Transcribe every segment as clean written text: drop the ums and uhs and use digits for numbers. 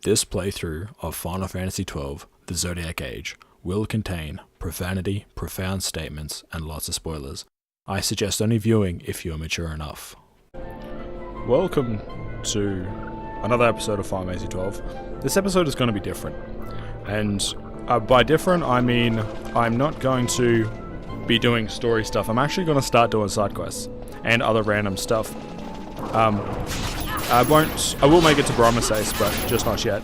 This playthrough of Final Fantasy XII, The Zodiac Age, will contain profanity, profound statements, and lots of spoilers. I suggest only viewing if you are mature enough. Welcome to another episode of Final Fantasy XII. This episode is going to be different. And by different, I mean I'm not going to be doing story stuff. I'm actually going to start doing side quests and other random stuff. I will make it to Bromisace, but just not yet.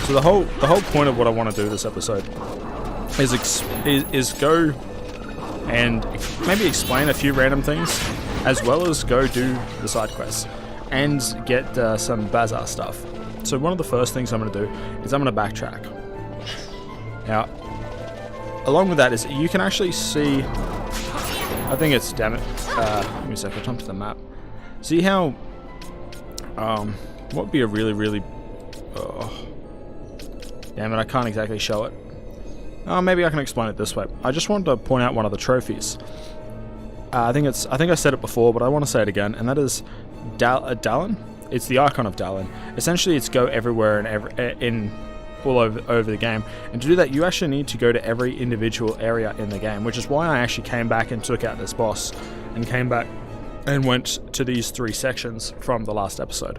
So the whole point of what I want to do this episode is go and maybe explain a few random things, as well as go do the side quests and get some bazaar stuff. So one of the first things I'm going to do is I'm going to backtrack. Now, along with that is you can actually see, I think it's, damn it, give me a second, jump to the map. See how, what would be a really, damn it, I can't exactly show it. Maybe I can explain it this way. I just wanted to point out one of the trophies. I think I said it before, but I want to say it again, and that is Dallin. It's the icon of Dallin. Essentially, it's go everywhere and all over the game. And to do that, you actually need to go to every individual area in the game, which is why I actually came back and took out this boss, and came back and went to these 3 sections from the last episode.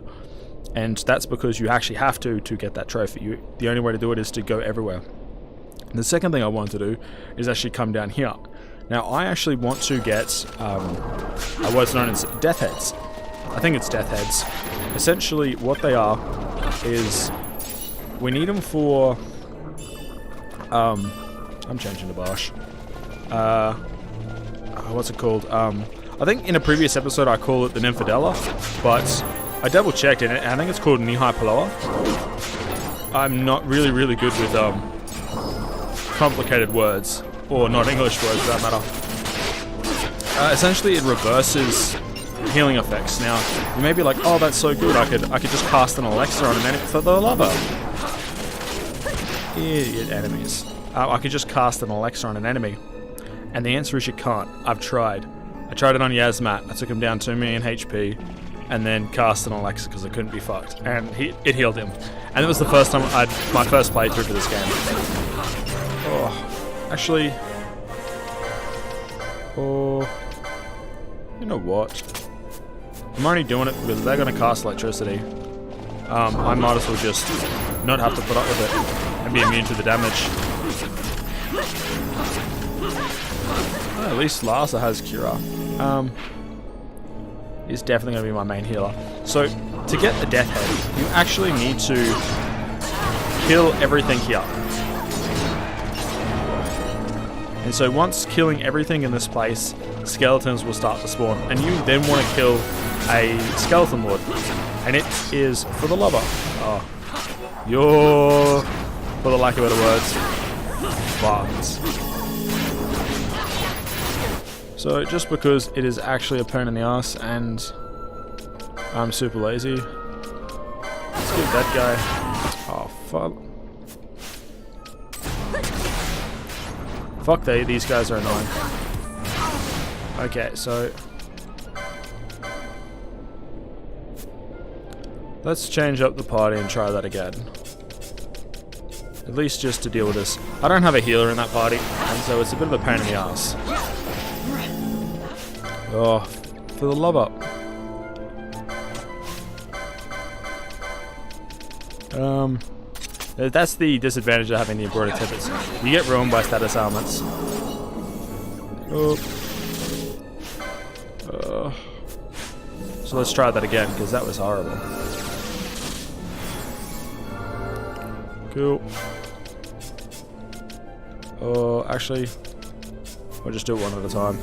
And that's because you actually have to get that trophy. The only way to do it is to go everywhere. And the second thing I want to do is actually come down here. Now, I actually want to get what's known as death heads. I think it's death heads. Essentially, what they are is we need them for. I'm changing the Bosch. What's it called? I think in a previous episode I call it the Nymphadella, but I double checked and I think it's called Nihai Paloa. I'm not really good with complicated words, or not English words for that matter. Essentially, it reverses healing effects. Now, you may be like, "Oh, that's so good! I could just cast an elixir on an enemy for the lover." Idiot enemies. I could just cast an elixir on an enemy, and the answer is you can't. I've tried. I tried it on Yasmat. I took him down 2 million HP, and then cast an elixir because I couldn't be fucked, and it healed him. And it was the first time my first playthrough for this game. Oh, actually, you know what? I'm only doing it because they're going to cast electricity. I might as well just not have to put up with it and be immune to the damage. Well, at least Larsa has Cura. He's definitely going to be my main healer. So, to get the death head, you actually need to kill everything here. And so once killing everything in this place, skeletons will start to spawn, and you then want to kill a skeleton lord, and it is for the lover. Oh, you're, for the lack of better words, fucked. So just because it is actually a pain in the ass, and I'm super lazy, let's give that guy. Oh fuck. Fuck, these guys are annoying. Okay, so let's change up the party and try that again. At least just to deal with this. I don't have a healer in that party, and so it's a bit of a pain in the ass. Oh, for the love up. That's the disadvantage of having the embroidered tippets. You get ruined by status ailments. So let's try that again, because that was horrible. Cool. Actually, we'll just do it one at a time.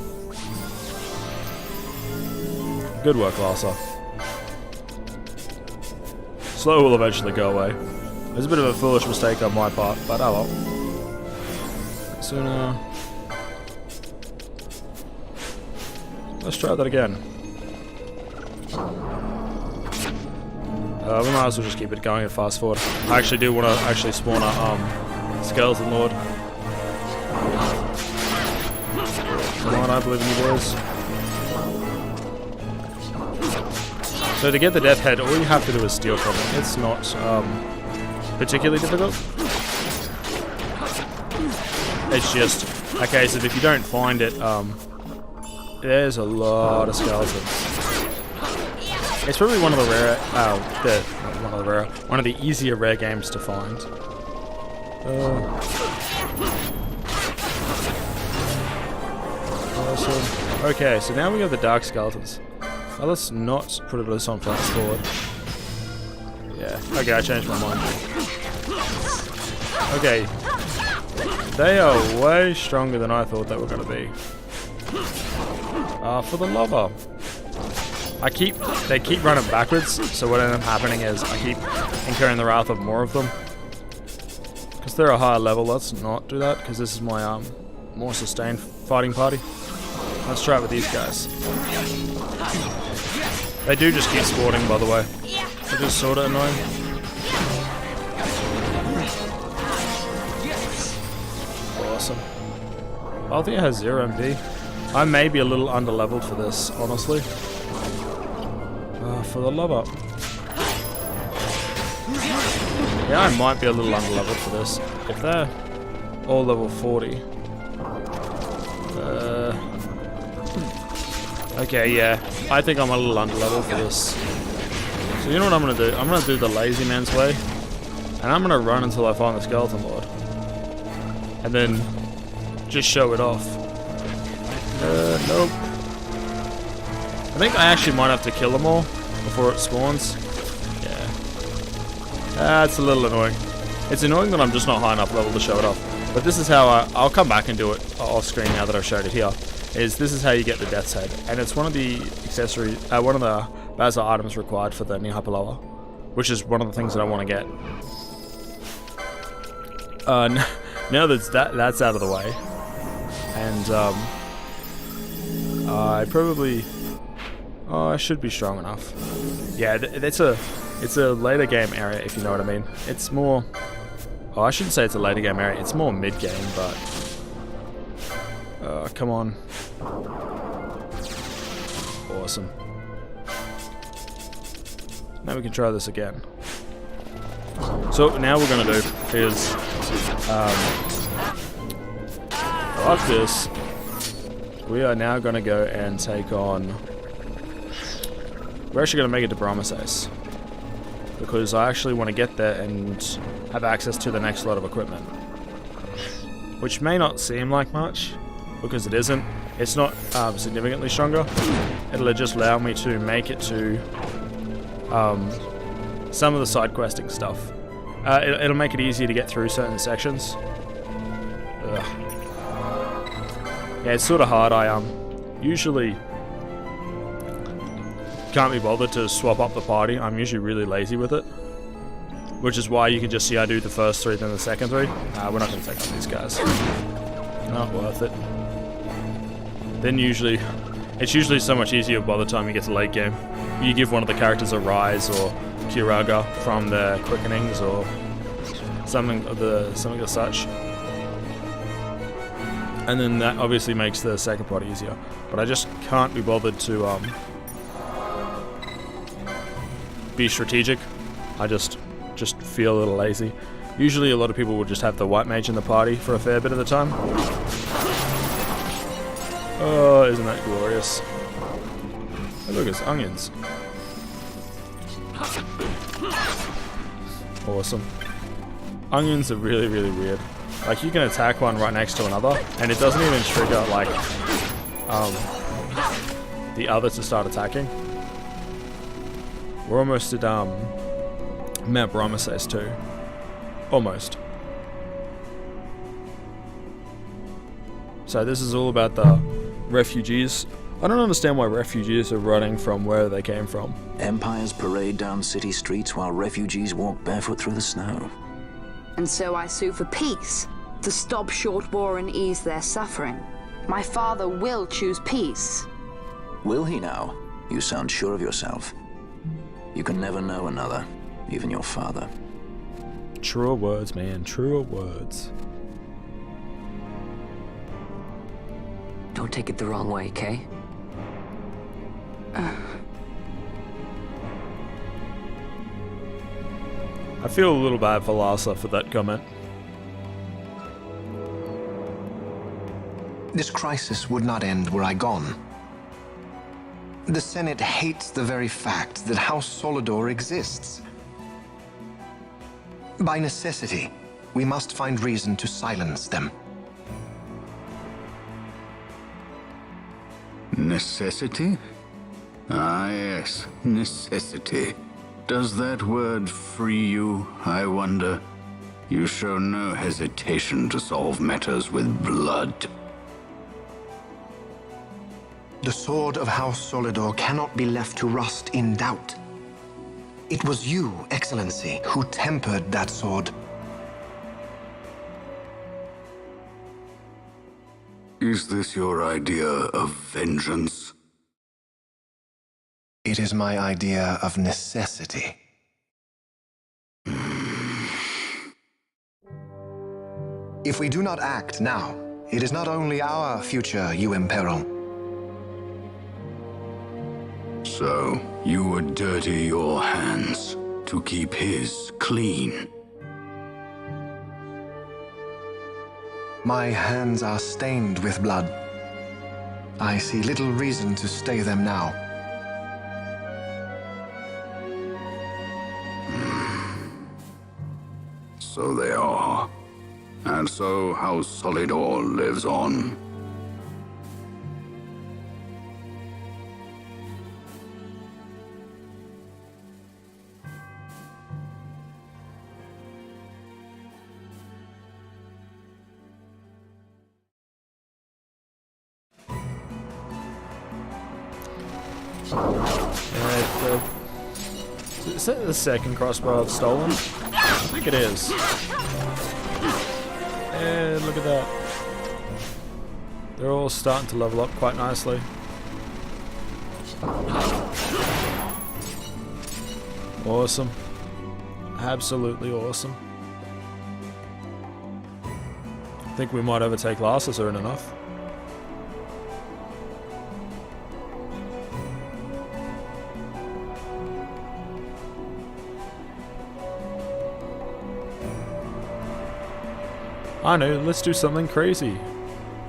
Good work, Larsa. Slow will eventually go away. It was a bit of a foolish mistake on my part, but oh well. So now, let's try that again. We might as well just keep it going and fast forward. I actually do want to actually spawn a skeleton lord. Come on, I believe in you boys. So to get the death head, all you have to do is steal from it. It's not particularly difficult. It's just a case of if you don't find it, there's a lot of skeletons. It's probably one of the rare, one of the easier rare games to find. Awesome. Okay, so now we have the dark skeletons. Oh, let's not put this on fast forward. Yeah. Okay, I changed my mind. Okay. They are way stronger than I thought they were going to be. For the lava. They keep running backwards, so what ends up happening is I keep incurring the wrath of more of them. Because they're a higher level, let's not do that, because this is my more sustained fighting party. Let's try it with these guys. They do just keep spawning, by the way. Which is sort of annoying. Awesome. I think it has 0 MP. I may be a little under-leveled for this, honestly. For the lava. Yeah, I might be a little under-leveled for this. If they're all level 40. Okay, yeah. I think I'm a little under-leveled for this. So you know what I'm going to do? I'm going to do the lazy man's way. And I'm going to run until I find the skeleton lord. And then just show it off. Nope. I think I actually might have to kill them all before it spawns. Yeah. That's a little annoying. It's annoying that I'm just not high enough level to show it off. But this is how I'll come back and do it off screen now that I've showed it here. This is how you get the Death's Head. And it's one of the accessories, one of the Baza items required for the Near Hyper Lava. Which is one of the things that I want to get. Now that's out of the way. And I probably... Oh, I should be strong enough. Yeah, it's a later game area, if you know what I mean. It's more... Oh, I shouldn't say it's a later game area. It's more mid-game, but... come on. Awesome. Now we can try this again. So, what now we're going to do is... like this. We are now going to go and take on... We're actually going to make it to Brahmasace. Because I actually want to get there and have access to the next lot of equipment. Which may not seem like much, because it isn't. It's not significantly stronger. It'll just allow me to make it to some of the side questing stuff. It'll make it easier to get through certain sections. Ugh. Yeah, it's sort of hard. I usually can't be bothered to swap up the party. I'm usually really lazy with it. Which is why you can just see I do the first 3, then the second 3. We're not going to take on these guys. Not worth it. Then it's usually so much easier by the time you get to late game. You give one of the characters a rise or Kiraga from the quickenings or something of such. And then that obviously makes the second party easier. But I just can't be bothered to be strategic. I just feel a little lazy. Usually a lot of people will just have the white mage in the party for a fair bit of the time. Oh, isn't that glorious? Oh, look, it's onions. Awesome. Onions are really, really weird. Like, you can attack one right next to another, and it doesn't even trigger, like, the other to start attacking. We're almost at, Mount Brahmasace too. Almost. So this is all about the refugees. I don't understand why refugees are running from where they came from. Empires parade down city streets while refugees walk barefoot through the snow. And so I sue for peace, to stop short war and ease their suffering. My father will choose peace. Will he now? You sound sure of yourself. You can never know another, even your father. Truer words, man. Truer words. Don't take it the wrong way, Kay? I feel a little bad for Larsa for that comment. This crisis would not end were I gone. The Senate hates the very fact that House Solidor exists. By necessity, we must find reason to silence them. Necessity? Ah, yes, necessity. Does that word free you, I wonder? You show no hesitation to solve matters with blood. The sword of House Solidor cannot be left to rust in doubt. It was you, Excellency, who tempered that sword. Is this your idea of vengeance? It is my idea of necessity. If we do not act now, it is not only our future you imperil. So, you would dirty your hands to keep his clean. My hands are stained with blood. I see little reason to stay them now. So they are. And so House Solidor lives on. Is that the second crossbow I've stolen? I think it is. And look at that. They're all starting to level up quite nicely. Awesome. Absolutely awesome. I think we might overtake Larsa soon enough. I know, let's do something crazy.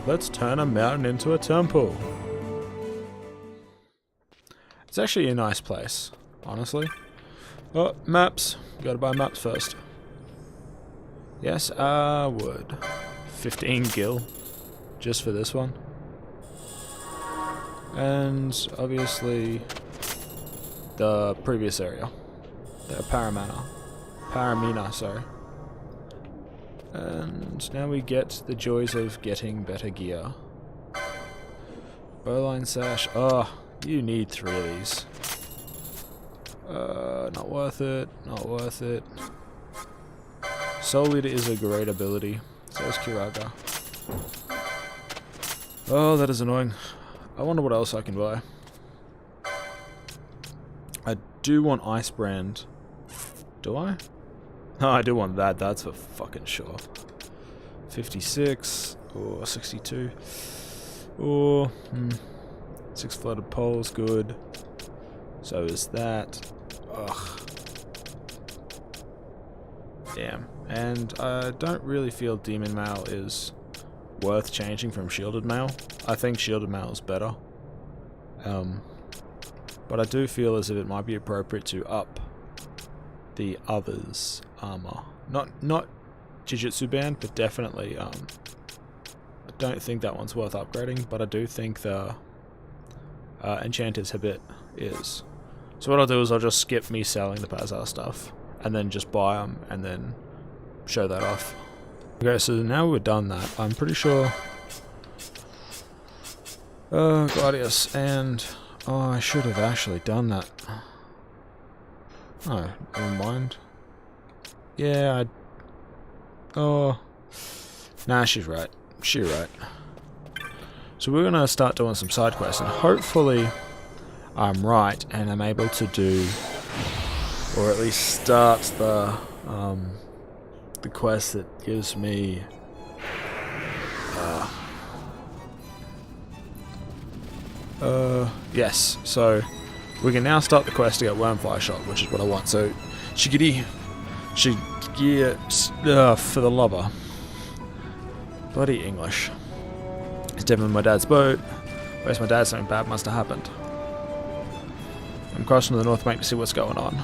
Let's turn a mountain into a temple. It's actually a nice place, honestly. Oh, maps. Gotta buy maps first. Yes, I would. 15 gil. Just for this one. And obviously the previous area. The Paramina, sorry. And now we get the joys of getting better gear. Bowline sash. Oh, you need 3 of these. Not worth it. Not worth it. Soul Leader is a great ability. So is Kiraga. Oh, that is annoying. I wonder what else I can buy. I do want Ice Brand. Do I? Oh, I do want that. That's for fucking sure. 56 or 62. Or 6 floated poles, good. So is that. Ugh. Damn. And I don't really feel Demon Mail is worth changing from Shielded Mail. I think Shielded Mail is better. But I do feel as if it might be appropriate to up the other's armor. Not Jujutsu Band, but definitely I don't think that one's worth upgrading, but I do think the Enchanter's Habit is. So what I'll do is I'll just skip me selling the Pazar stuff and then just buy them and then show that off. Okay, so now we've done that, I'm pretty sure Gladius and I should have actually done that. Oh, never mind. Yeah, oh. Nah, she's right. She's right. So we're gonna start doing some side quests, and hopefully I'm right and I'm able to do, or at least start the quest that gives me yes, so we can now start the quest to get Wormfly Shot, which is what I want. So Shigiri for the lover. Bloody English. It's definitely my dad's boat. Where's my dad? Something bad must have happened. I'm crossing to the north bank to see what's going on.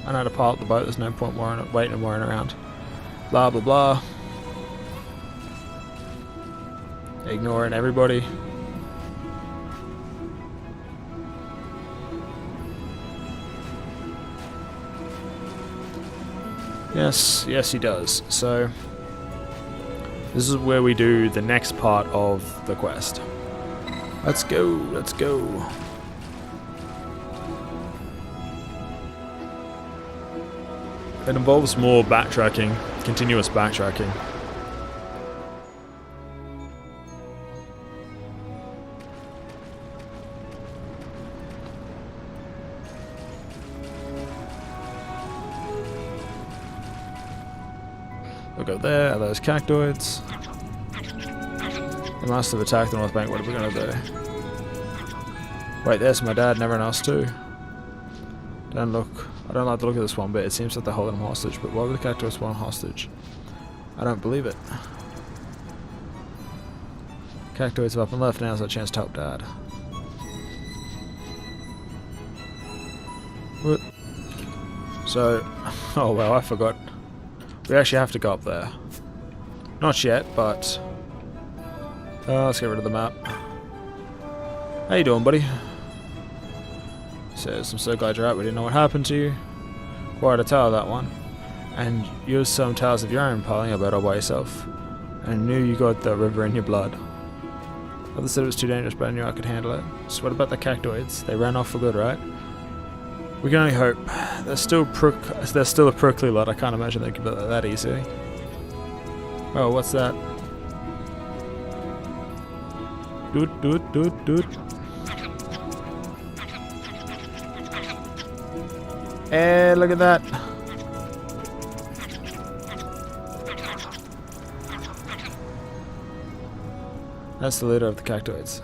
I know how to pilot the boat. There's no point waiting and worrying around. Blah blah blah. Ignoring everybody. Yes, yes he does. So, this is where we do the next part of the quest. Let's go, let's go. It involves more backtracking, continuous backtracking. We'll go there, are those cactoids? They must have attacked the north bank, what are we gonna do? Wait, there's my dad and everyone else too. I don't like the look of this one bit, it seems like they're holding him hostage, but why would the cactoids want him hostage? I don't believe it. Cactoids are up and left, now's our chance to help dad. What? So, oh well, I forgot. We actually have to go up there. Not yet, but... let's get rid of the map. How you doing, buddy? Says, I'm so glad you're out. We didn't know what happened to you. Quite a tale, that one. And you have some tales of your own piling about all by yourself. And I knew you got the river in your blood. Others said it was too dangerous, but I knew I could handle it. So what about the cactoids? They ran off for good, right? We can only hope. They're still a prickly lot. I can't imagine they could be that easy. Oh, what's that? Dude. Hey, look at that. That's the leader of the cactoids.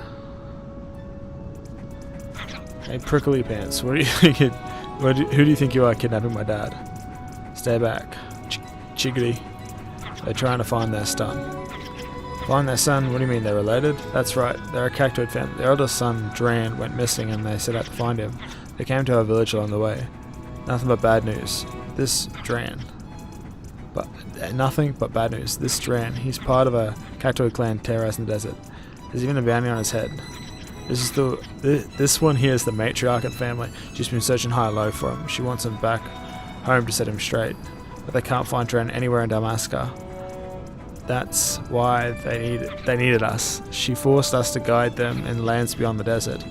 Hey, prickly pants. What are you thinking? Who do you think you are kidnapping my dad? Stay back. Chickadee. They're trying to find their son. Find their son? What do you mean, they're related? That's right, they're a cactoid family. Their eldest son, Dran, went missing and they set out to find him. They came to our village along the way. Nothing but bad news. This Dran. Nothing but bad news. This Dran, he's part of a cactoid clan terrorizing the desert. There's even a bounty on his head. This one here is the matriarch of the family. She's been searching high and low for him. She wants him back home to set him straight. But they can't find Dran anywhere in Damascus. That's why they needed us. She forced us to guide them in lands beyond the desert.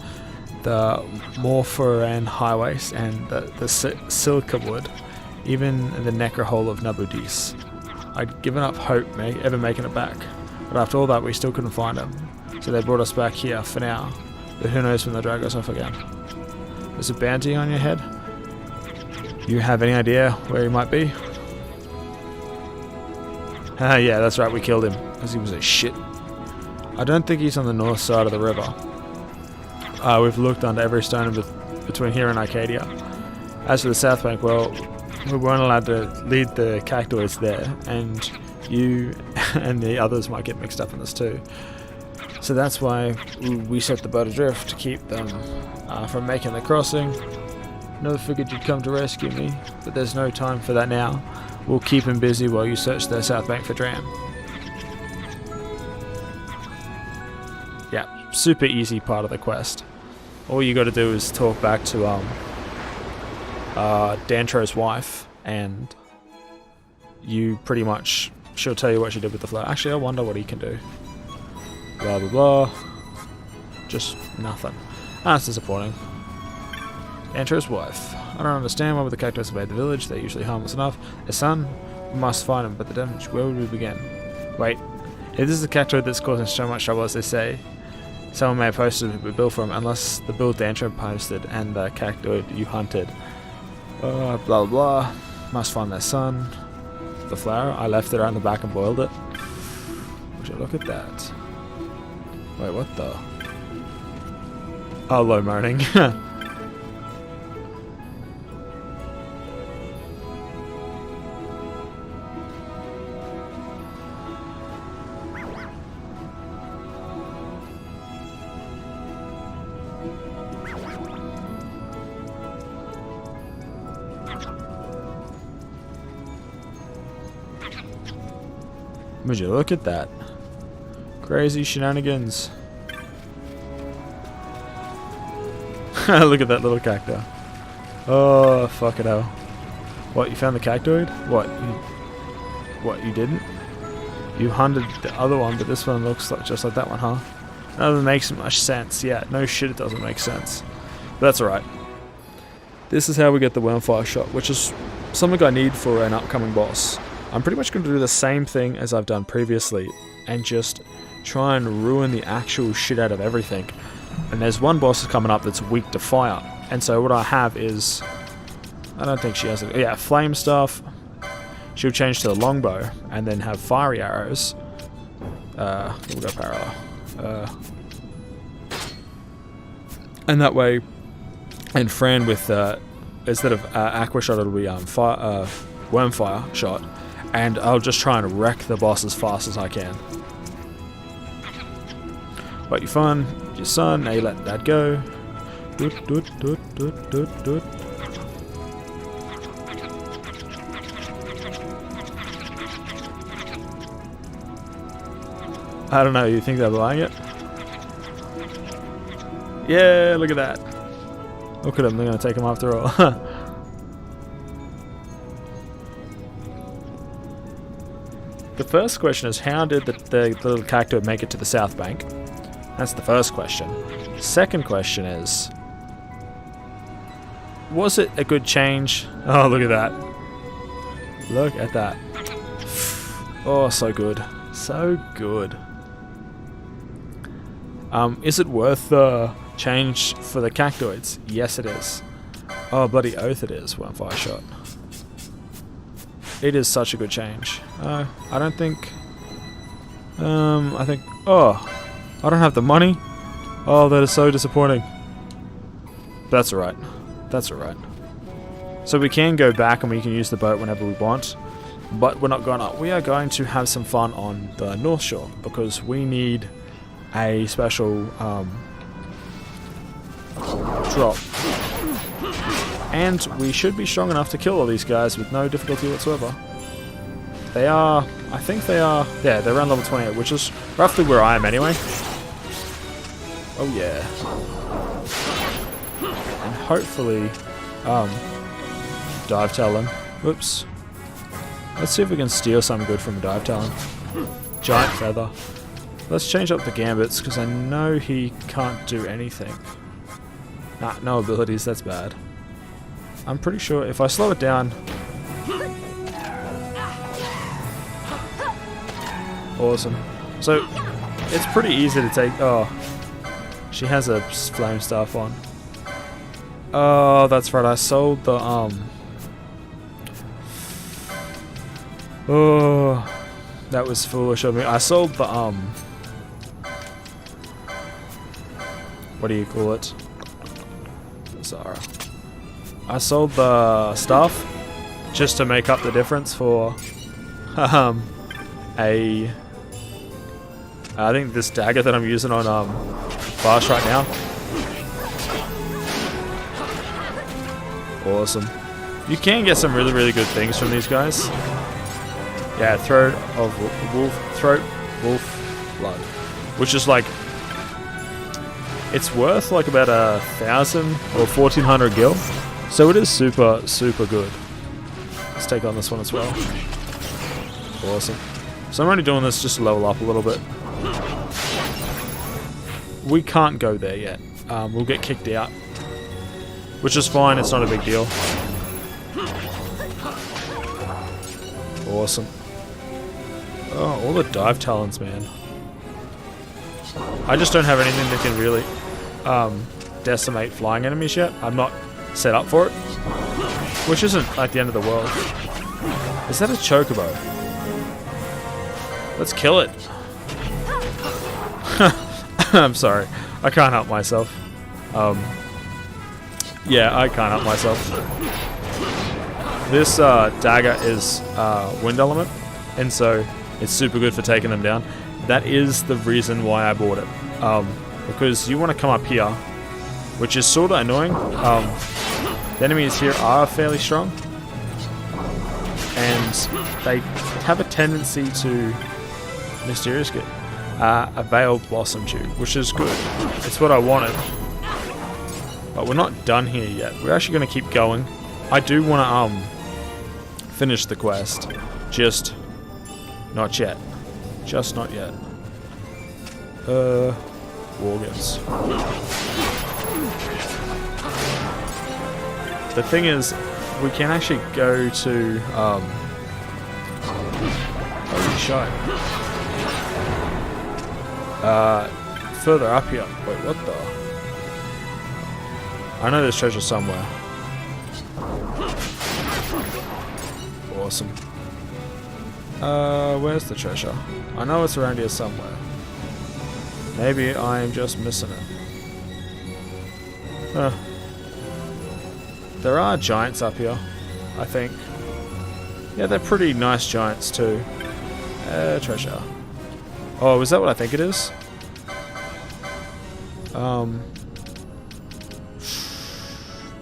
The Morphoran highways and the Silkawood, even the Necrohole of Nabudis. I'd given up hope ever making it back, but after all that we still couldn't find him. So they brought us back here for now, but who knows when they'll drag us off again. There's a bounty on your head? You have any idea where he might be? Yeah, that's right, we killed him, because he was a shit. I don't think he's on the north side of the river. We've looked under every stone between here and Arcadia. As for the south bank, well, we weren't allowed to lead the cactoids there, and you and the others might get mixed up in this too. So that's why we set the boat adrift to keep them from making the crossing. Never figured you'd come to rescue me, but there's no time for that now. We'll keep him busy while you search the south bank for Dran. Yeah, super easy part of the quest. All you got to do is talk back to Dantro's wife, and you pretty much, she'll tell you what she did with the flower. Actually, I wonder what he can do. Blah blah blah. Just nothing. That's disappointing. Dantro's wife. I don't understand why would the cactus invade the village. They're usually harmless enough. Their son, we must find him, but the damage, where would we begin? Wait, if this is the cactoid that's causing so much trouble as they say, someone may have posted a bill for him, unless the bill Dantro posted and the cactoid you hunted. Blah blah blah. Must find their son. The flower, I left it around the back and boiled it. Would you look at that? Wait, what the? Oh, low moaning. Would you look at that? Crazy shenanigans. Look at that little cactus. Oh, fuck it hell. What, you found the cactoid? What, you didn't? You hunted the other one, but this one looks like just like that one, huh? That doesn't make much sense. Yeah, no shit, it doesn't make sense. But that's alright. This is how we get the wormfire shot, which is something I need for an upcoming boss. I'm pretty much going to do the same thing as I've done previously, and just try and ruin the actual shit out of everything. And there's one boss coming up that's weak to fire, and so what I have is, I don't think she has it. Yeah, flame stuff. She'll change to the longbow, and then have fiery arrows. We'll go parallel. And that way, and Fran with, instead of aqua shot, it'll be wormfire shot, and I'll just try and wreck the boss as fast as I can. But you're fun, your son, now you let that go. I don't know, you think they're buying it? Yeah, look at that. Look at them, they're going to take them after all. The first question is, how did the little cactus make it to the south bank? That's the first question. Second question is, was it a good change? Oh, look at that. Look at that. Oh, so good. So good. Is it worth the change for the cactoids? Yes, it is. Oh, bloody oath it is, wormfire shot. It is such a good change. I don't think... I think... Oh, I don't have the money. Oh, that is so disappointing. That's alright. That's alright. So we can go back and we can use the boat whenever we want. But we're not gonna. We are going to have some fun on the North Shore, because we need a special drop. And we should be strong enough to kill all these guys with no difficulty whatsoever. They are, I think they are, yeah, they're around level 28, which is roughly where I am anyway. Oh yeah. And hopefully, dive talon. Whoops. Let's see if we can steal something good from a dive talon. Giant feather. Let's change up the gambits, because I know he can't do anything. Nah, no abilities, that's bad. I'm pretty sure if I slow it down... Awesome. So, it's pretty easy to take... Oh, she has a flame staff on. Oh, that's right, I sold the, Oh, that was foolish of me. I sold the, what do you call it? Sorry. I sold the stuff just to make up the difference for I think this dagger that I'm using on Fast right now. Awesome. You can get some really, really good things from these guys. Yeah, throat wolf blood, which is like, it's worth like about 1,000 or 1,400 gil. So it is super, super good. Let's take on this one as well. Awesome. So I'm only doing this just to level up a little bit. We can't go there yet. We'll get kicked out. Which is fine, it's not a big deal. Awesome. Oh, all the dive talons, man. I just don't have anything that can really decimate flying enemies yet. I'm not set up for it. Which isn't like the end of the world. Is that a chocobo? Let's kill it. I'm sorry. I can't help myself. Yeah, I can't help myself. This dagger is wind element, and so it's super good for taking them down. That is the reason why I bought it. Because you want to come up here, which is sort of annoying. The enemies here are fairly strong, and they have a tendency to mysterious get a veiled blossom tube, which is good. It's what I wanted. But we're not done here yet. We're actually going to keep going. I do want to finish the quest. Just not yet. Just not yet. Worgans. The thing is, we can actually go to holy shit. Further up here. Wait, what the? I know there's treasure somewhere. Awesome. Where's the treasure? I know it's around here somewhere. Maybe I'm just missing it. Huh. There are giants up here, I think. Yeah, they're pretty nice giants too. Treasure. Oh, is that what I think it is?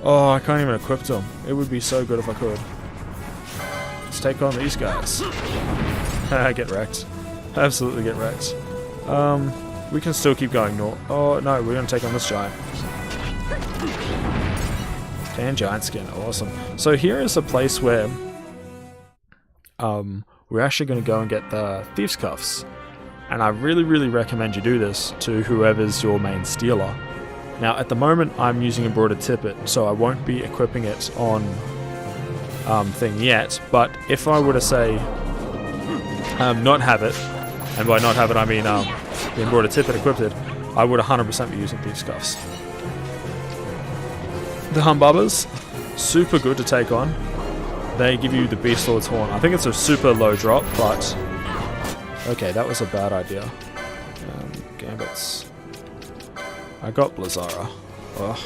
Oh, I can't even equip them. It would be so good if I could. Let's take on these guys. Get wrecked. Absolutely get wrecked. We can still keep going north. Oh, no, we're going to take on this giant. Dan giant skin. Awesome. So here is a place where we're actually going to go and get the Thieves' Cuffs. And I really, really recommend you do this to whoever's your main stealer. Now, at the moment, I'm using Embroidered Tippet, so I won't be equipping it on thing yet. But if I were to say not have it, and by not have it I mean the Embroidered Tippet equipped it, I would 100% be using Thieves' Cuffs. The Humbubbers, super good to take on. They give you the Beast Lord's Horn. I think it's a super low drop, but okay, that was a bad idea. Gambits. I got Blizzara. Ugh.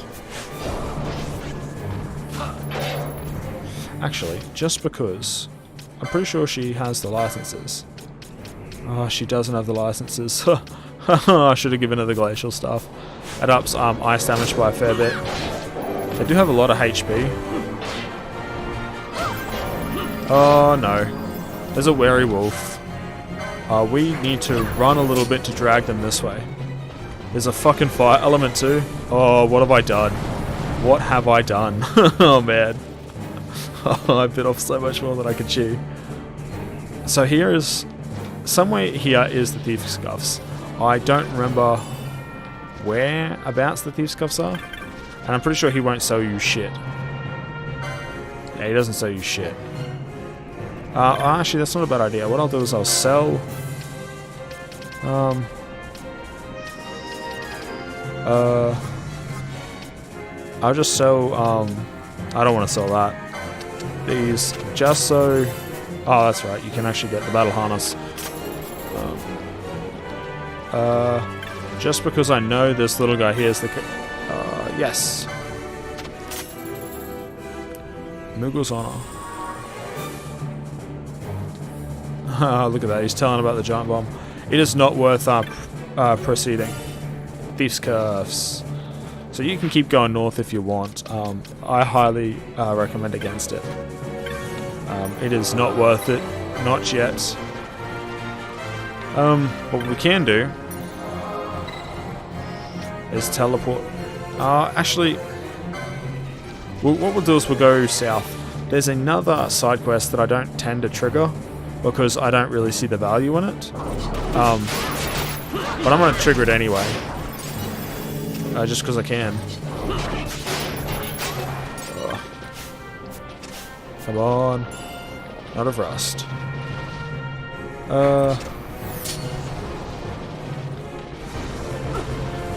Actually, just because I'm pretty sure she has the licenses. Oh, she doesn't have the licenses. I should have given her the glacial stuff. It ups ice damage by a fair bit. They do have a lot of HP. Oh no. There's a wary wolf. We need to run a little bit to drag them this way. There's a fucking fire element too. Oh, what have I done? What have I done? Oh man. I bit off so much more than I could chew. So here is... somewhere here is the Thieves' Cuffs. I don't remember whereabouts the Thieves' Cuffs are. And I'm pretty sure he won't sell you shit. Yeah, he doesn't sell you shit. Actually, that's not a bad idea. What I'll do is I'll sell... I'll just sell... I don't want to sell that. These, just so... Oh, that's right. You can actually get the battle harness. Just because I know this little guy here is the... yes. Mughals Honor. Look at that. He's telling about the giant bomb. It is not worth proceeding. Thieves' Cuffs. So you can keep going north if you want. I highly recommend against it. It is not worth it. Not yet. What we can do is teleport. Actually, what we'll do is we'll go south. There's another side quest that I don't tend to trigger because I don't really see the value in it. But I'm going to trigger it anyway. Just because I can. Come on. Not of rust.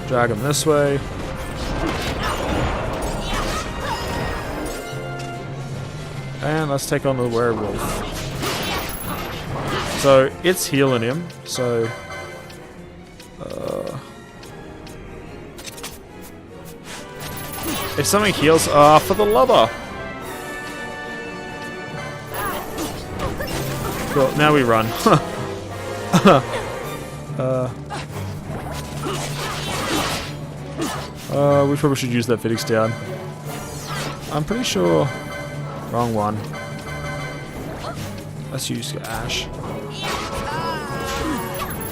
Drag him this way. And let's take on the werewolf. So it's healing him. So if something heals, for the lover. Cool. Now we run. We probably should use that Phoenix down. I'm pretty sure... Wrong one. Let's use Ash.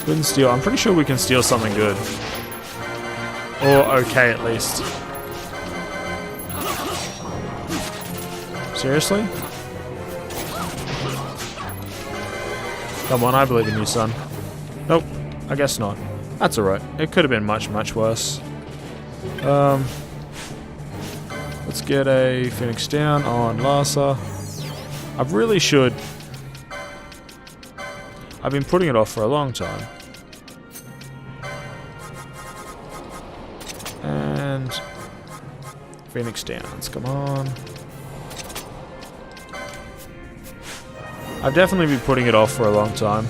Couldn't steal. I'm pretty sure we can steal something good. Or okay, at least. Seriously? Come on, I believe in you, son. Nope, I guess not. That's alright. It could have been much, much worse. Let's get a Phoenix down on Larsa. I really should. I've been putting it off for a long time. And Phoenix downs, come on. I've definitely been putting it off for a long time.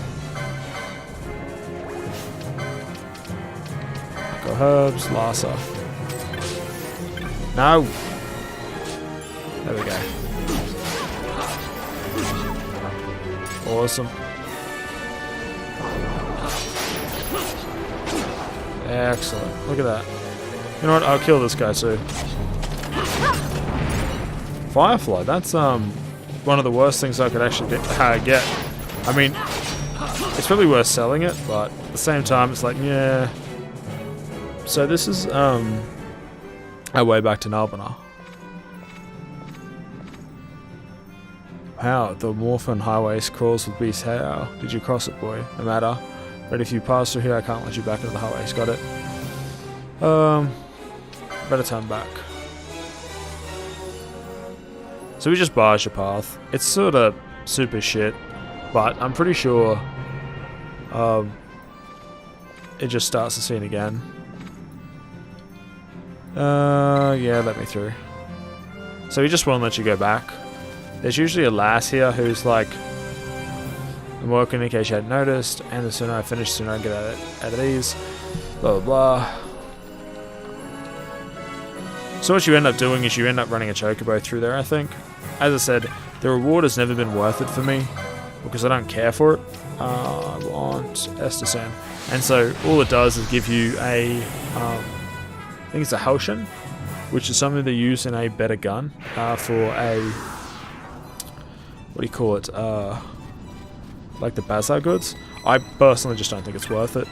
Go herbs, Larsa. No! There we go. Awesome. Excellent. Look at that. You know what? I'll kill this guy too. Firefly. That's one of the worst things I could actually get. I mean, it's probably worth selling it, but at the same time, it's like, yeah. So this is our way back to Nalbana. Wow, the Morphin Highway crawls with beast hair. Did you cross it, boy? No matter. But if you pass through here, I can't let you back into the highways. Got it? Better turn back. So we just barge your path. It's sort of super shit, but I'm pretty sure it just starts the scene again. Yeah, let me through. So he just won't let you go back. There's usually a lass here who's like, I'm working in case you hadn't noticed, and the sooner I finish, the sooner I get out of these. Blah, blah, blah. So what you end up doing is you end up running a chocobo through there, I think. As I said, the reward has never been worth it for me, because I don't care for it. I want Estesan. And so all it does is give you a, I think it's a Halcyon, which is something they use in a better gun for a, what do you call it, like the Bazar goods. I personally just don't think it's worth it.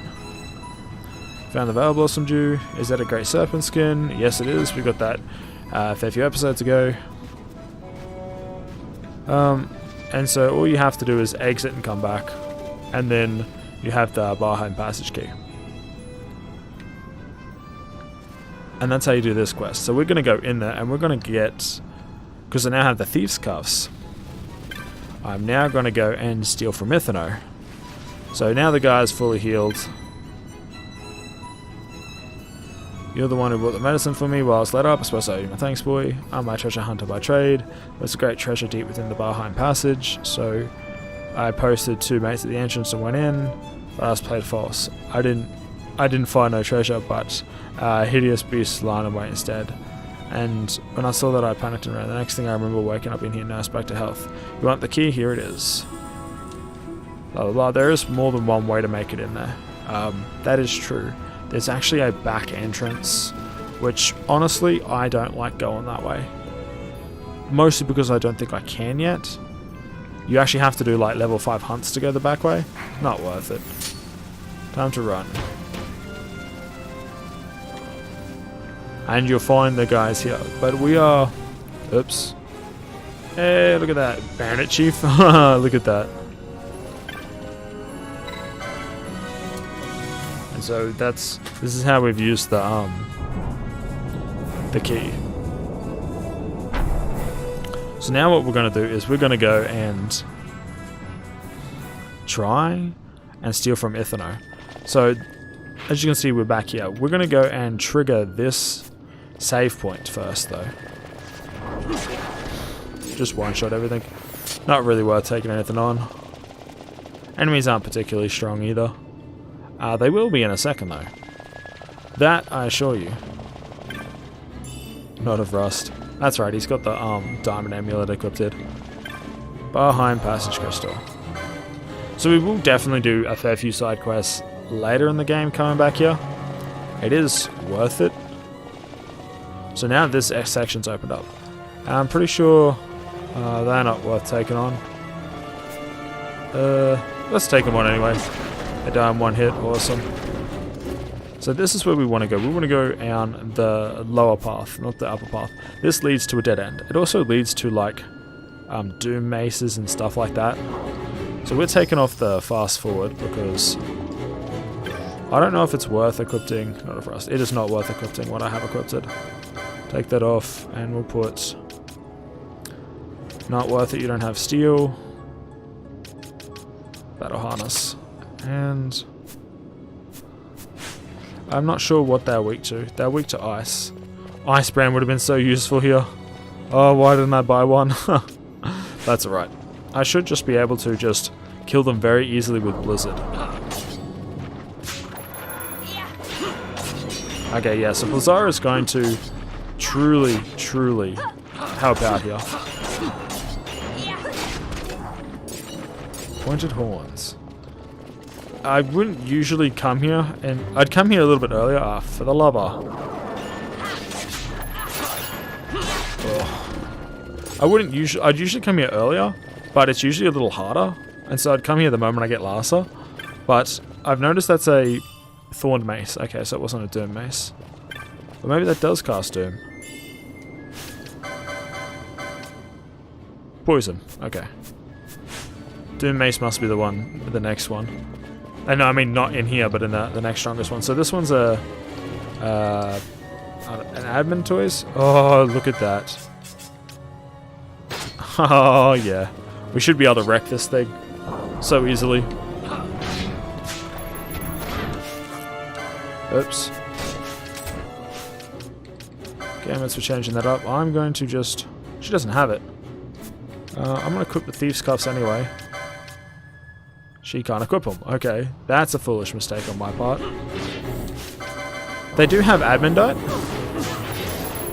Found the Veil Blossom Dew. Is that a Great Serpent skin? Yes, it is. We got that a fair few episodes ago. And so all you have to do is exit and come back, and then you have the Barheim Passage key. And that's how you do this quest. So we're going to go in there, and we're going to get, because I now have the Thief's Cuffs, I'm now going to go and steal from Mythano. So now the guy is fully healed. You're the one who brought the medicine for me while I was let up. I suppose I owe you my thanks, boy. I'm my treasure hunter by trade. There's a great treasure deep within the Barheim Passage, so I posted 2 mates at the entrance and went in, but I was played false. I didn't find no treasure, but hideous beasts lying in wait instead. And when I saw that, I panicked and ran. The next thing I remember, waking up in here, nursed back to health. You want the key? Here it is. Blah blah blah. There is more than one way to make it in there. That is true. There's actually a back entrance, which honestly I don't like going that way. Mostly because I don't think I can yet. You actually have to do like level 5 hunts to go the back way. Not worth it. Time to run. And you'll find the guys here. But we are... Oops. Hey, look at that. Bandit Chief. Look at that. And so this is how we've used the key. So now what we're going to do is we're going to go and try and steal from Ithano. So as you can see, we're back here. We're going to go and trigger this save point first though. Just one-shot everything. Not really worth taking anything on. Enemies aren't particularly strong either. They will be in a second though. That I assure you. Not of Rust. That's right, he's got the diamond amulet equipped. Barheim Passage Crystal. So we will definitely do a fair few side quests later in the game coming back here. It is worth it. So now this section's opened up. And I'm pretty sure they're not worth taking on. Let's take him on anyway. They die in one hit. Awesome. So this is where we want to go. We want to go down the lower path, not the upper path. This leads to a dead end. It also leads to like doom maces and stuff like that. So we're taking off the fast forward because I don't know if it's worth equipping. Not for us. It is not worth equipping what I have equipped. Take that off and we'll put not worth it. You don't have steel. Battle harness. And I'm not sure what they're weak to. They're weak to ice. Ice brand would have been so useful here. Oh, why didn't I buy one? That's alright. I should just be able to just kill them very easily with Blizzard. Okay, yeah, so Blizzard is going to truly help out here. Pointed horns. I wouldn't usually come here, and I'd come here a little bit earlier. Ah, for the lover. I'd usually come here earlier, but it's usually a little harder, and so I'd come here the moment I get Larsa. But I've noticed that's a Thorned Mace. Okay, so it wasn't a Doom Mace. But maybe that does cast Doom. Poison. Okay. Doom Mace must be the one, the next one. No, I mean not in here, but in the next strongest one. So this one's an admin toys. Oh, look at that. Oh yeah, we should be able to wreck this thing so easily. Oops. Gamuts for changing that up. I'm going to just... She doesn't have it. I'm going to equip the Thief's Cuffs anyway. She can't equip them. Okay, that's a foolish mistake on my part. They do have admin dot.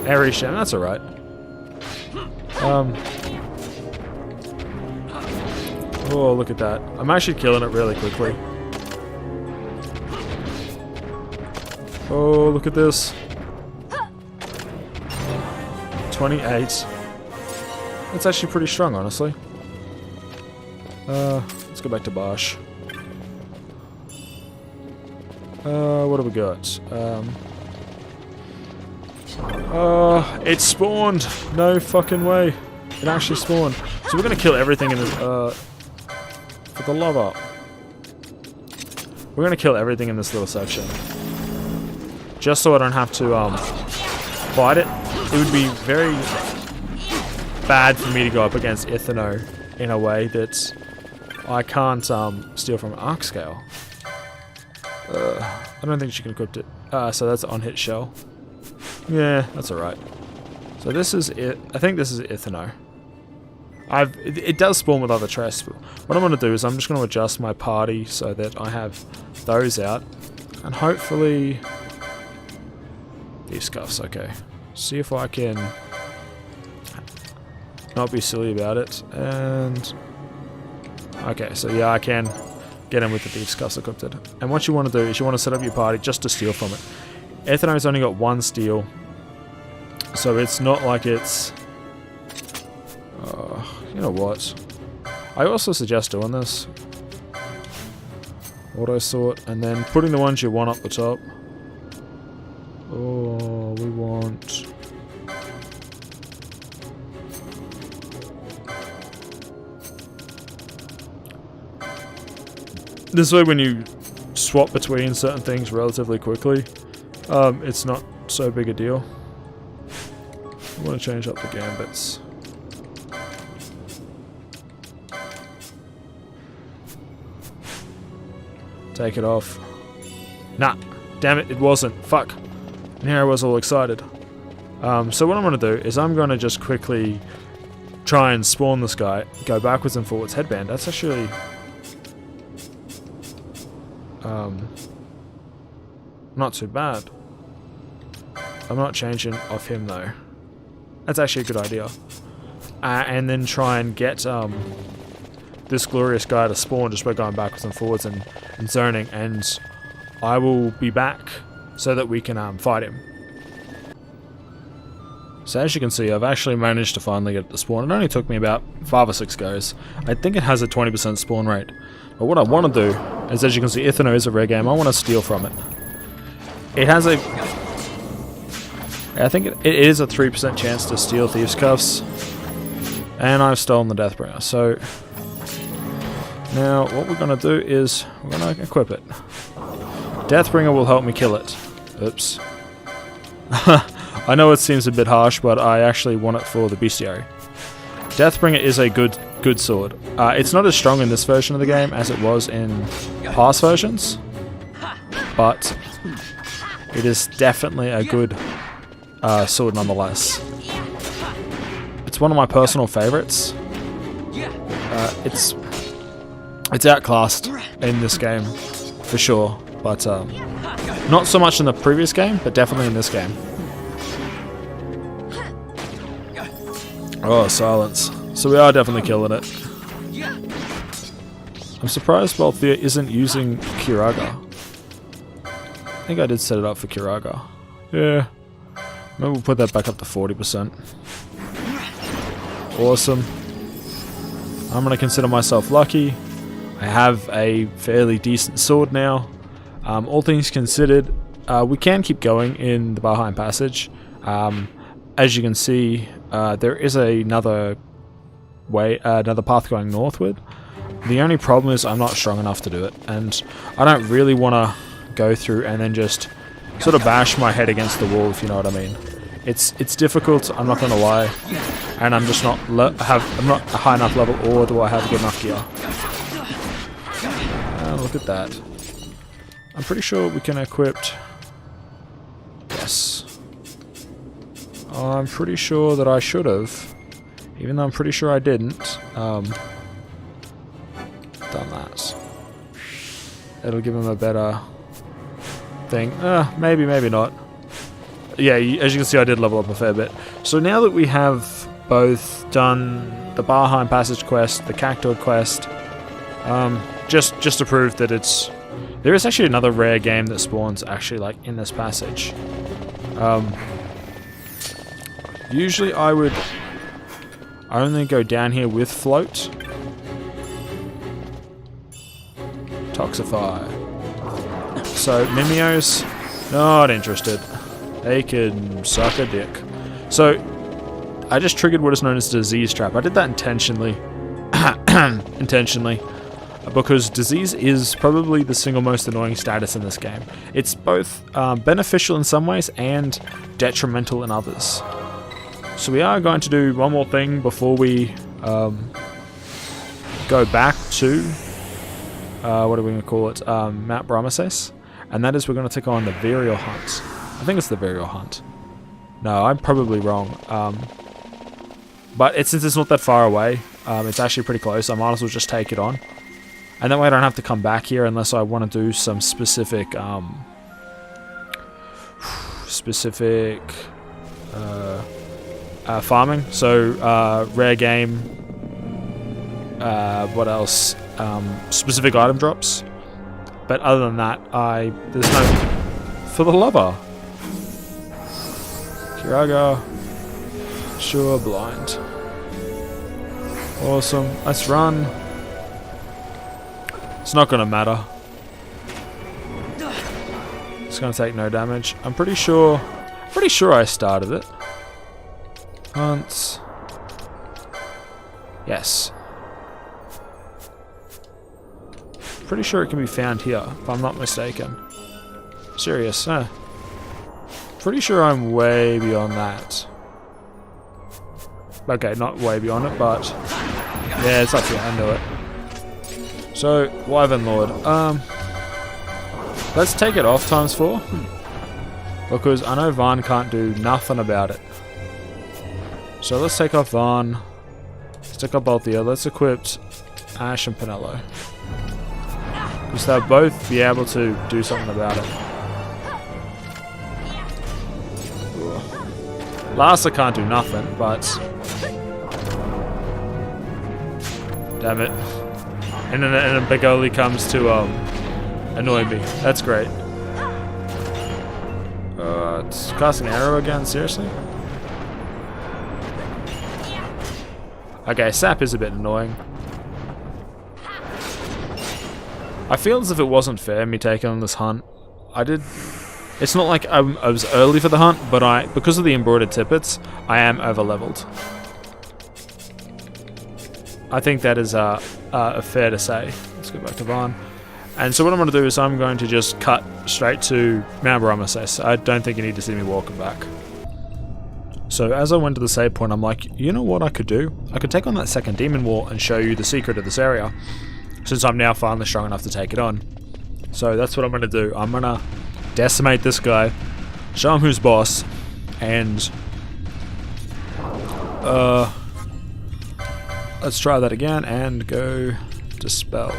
Airy Shem, that's alright. Oh, look at that. I'm actually killing it really quickly. Oh, look at this. 28. That's actually pretty strong, honestly. Let's go back to Bosch. What have we got? It spawned! No fucking way. It actually spawned. So we're gonna kill everything in this, for the lava. We're gonna kill everything in this little section. Just so I don't have to, fight it. It would be very bad for me to go up against Ithano in a way that I can't, steal from Arc Scale. I don't think she can equip it. So that's on-hit shell. Yeah, that's alright. So this is it. I think this is Ithano. It does spawn with other chests. What I'm going to do is I'm just going to adjust my party so that I have those out. And hopefully... These scuffs, okay. See if I can not be silly about it. And... Okay, so yeah, I can get in with the Thieves' Cuffs equipped. And what you want to do is you want to set up your party just to steal from it. Ethano's only got one steal. So it's not like it's... you know what? I also suggest doing this. Auto sort, and then putting the ones you want up the top. Oh, we want... This way when you swap between certain things relatively quickly, it's not so big a deal. I want to change up the gambits. Take it off. Nah, damn it, it wasn't. Fuck. And here I was all excited. So what I'm going to do is I'm going to just quickly try and spawn this guy, go backwards and forwards. Headband, that's actually... not too bad. I'm not changing off him though. That's actually a good idea. And then try and get this glorious guy to spawn just by going backwards and forwards and zoning, and I will be back so that we can fight him. So as you can see, I've actually managed to finally get it to spawn. It only took me about 5 or 6 goes. I think it has a 20% spawn rate. But what I want to do is, as you can see, Ithano is a rare game. I want to steal from it. It has a... I think it is a 3% chance to steal Thieves' Cuffs. And I've stolen the Deathbringer. So now what we're going to do is we're going to equip it. Deathbringer will help me kill it. Oops. I know it seems a bit harsh, but I actually want it for the bestiary. Deathbringer is a good sword. It's not as strong in this version of the game as it was in past versions, but it is definitely a good sword nonetheless. It's one of my personal favorites. It's outclassed in this game for sure, but not so much in the previous game, but definitely in this game. Oh, silence. So we are definitely killing it. I'm surprised Balthea isn't using Kiraga. I think I did set it up for Kiraga. Yeah. Maybe we'll put that back up to 40%. Awesome. I'm going to consider myself lucky. I have a fairly decent sword now. All things considered, we can keep going in the Valheim Passage. As you can see, there is another path going northward. The only problem is I'm not strong enough to do it, and I don't really want to go through and then just sort of bash my head against the wall, if you know what I mean. It's difficult, I'm not going to lie, and I'm just not I'm not a high enough level, or do I have good enough gear? Look at that. I'm pretty sure we can equip. Yes. I'm pretty sure that I should have, even though I'm pretty sure I didn't, done that. It'll give him a better thing. Maybe, maybe not. Yeah, as you can see, I did level up a fair bit. So now that we have both done the Valheim Passage quest, the Cactoid quest, just to prove that it's... There is actually another rare game that spawns actually like in this passage. Usually I would only go down here with float. Toxify. So Mimios, not interested. They can suck a dick. So I just triggered what is known as Disease Trap. I did that intentionally. Because Disease is probably the single most annoying status in this game. It's both beneficial in some ways and detrimental in others. So we are going to do one more thing before we go back to, what are we going to call it, Mount Brahmases. And that is we're going to take on the Varial Hunt. I think it's the Varial Hunt. No, I'm probably wrong. But since it's not that far away, it's actually pretty close. I might as well just take it on. And that way I don't have to come back here unless I want to do some specific, farming. So, rare game, what else? Specific item drops. But other than that, there's no... For the lover! Kiraga. Sure, blind. Awesome. Let's run. It's not going to matter. It's going to take no damage. I'm pretty sure I started it. Hunts. Yes. Pretty sure it can be found here, if I'm not mistaken. Serious, huh? Pretty sure I'm way beyond that. Okay, not way beyond it, but... Yeah, it's up here, I know it. So, Wyvern Lord. Let's take it off ×4. Because I know Varn can't do nothing about it. So let's take off Varn. Let's take off Balthea. Let's equip Ash and Penello. Because they'll both be able to do something about it. Last I can't do nothing, but... Damn it. And then a Begoli comes to annoy me. That's great. It's casting arrow again, seriously? Okay, sap is a bit annoying. I feel as if it wasn't fair me taking on this hunt. It's not like I was early for the hunt, but because of the embroidered tippets, I am over-leveled. I think that is fair to say. Let's go back to Varn. And so what I'm going to do is I'm going to just cut straight to Mount Ramesses. I don't think you need to see me walking back. So as I went to the save point, I'm like, you know what I could do? I could take on that second demon wall and show you the secret of this area, since I'm now finally strong enough to take it on. So that's what I'm going to do. I'm going to decimate this guy, show him who's boss, and let's try that again and go dispel.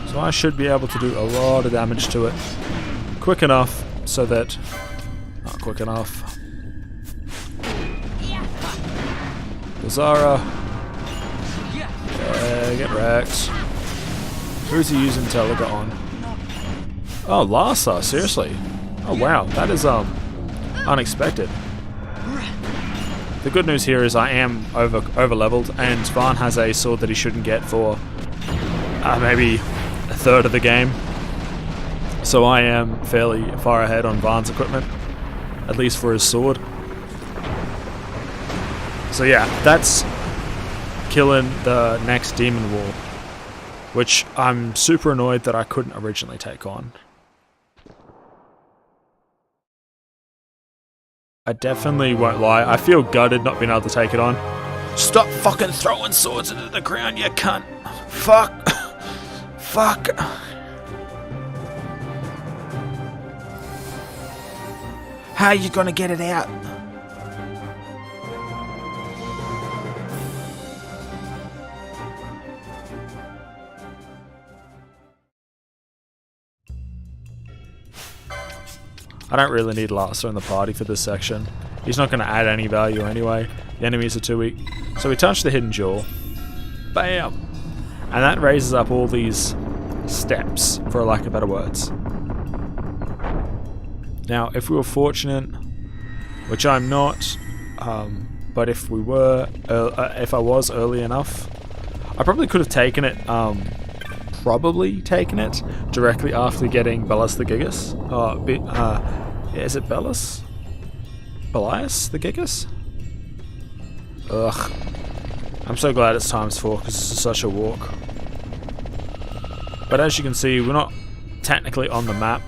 So I should be able to do a lot of damage to it quick enough so that... Not quick enough. Lazara. Get wrecked. Who's he using Teliga on? Oh, Larsa, seriously? Oh wow, that is unexpected. The good news here is I am over leveled, and Varn has a sword that he shouldn't get for maybe a third of the game. So I am fairly far ahead on Varn's equipment, at least for his sword. So yeah, that's killing the next demon wall, which I'm super annoyed that I couldn't originally take on. I definitely won't lie, I feel gutted not being able to take it on. Stop fucking throwing swords into the ground, you cunt! Fuck! Fuck! How are you gonna get it out? I don't really need Larsa in the party for this section. He's not going to add any value anyway. The enemies are too weak. So we touch the hidden jewel. Bam! And that raises up all these steps, for lack of better words. Now, if we were fortunate, which I'm not, but if we were, if I was early enough, I probably could have taken it, directly after getting Belus the Gigas. Is it Belus? Belias the Gigas? Ugh. I'm so glad it's ×4 because this is such a walk. But as you can see, we're not technically on the map.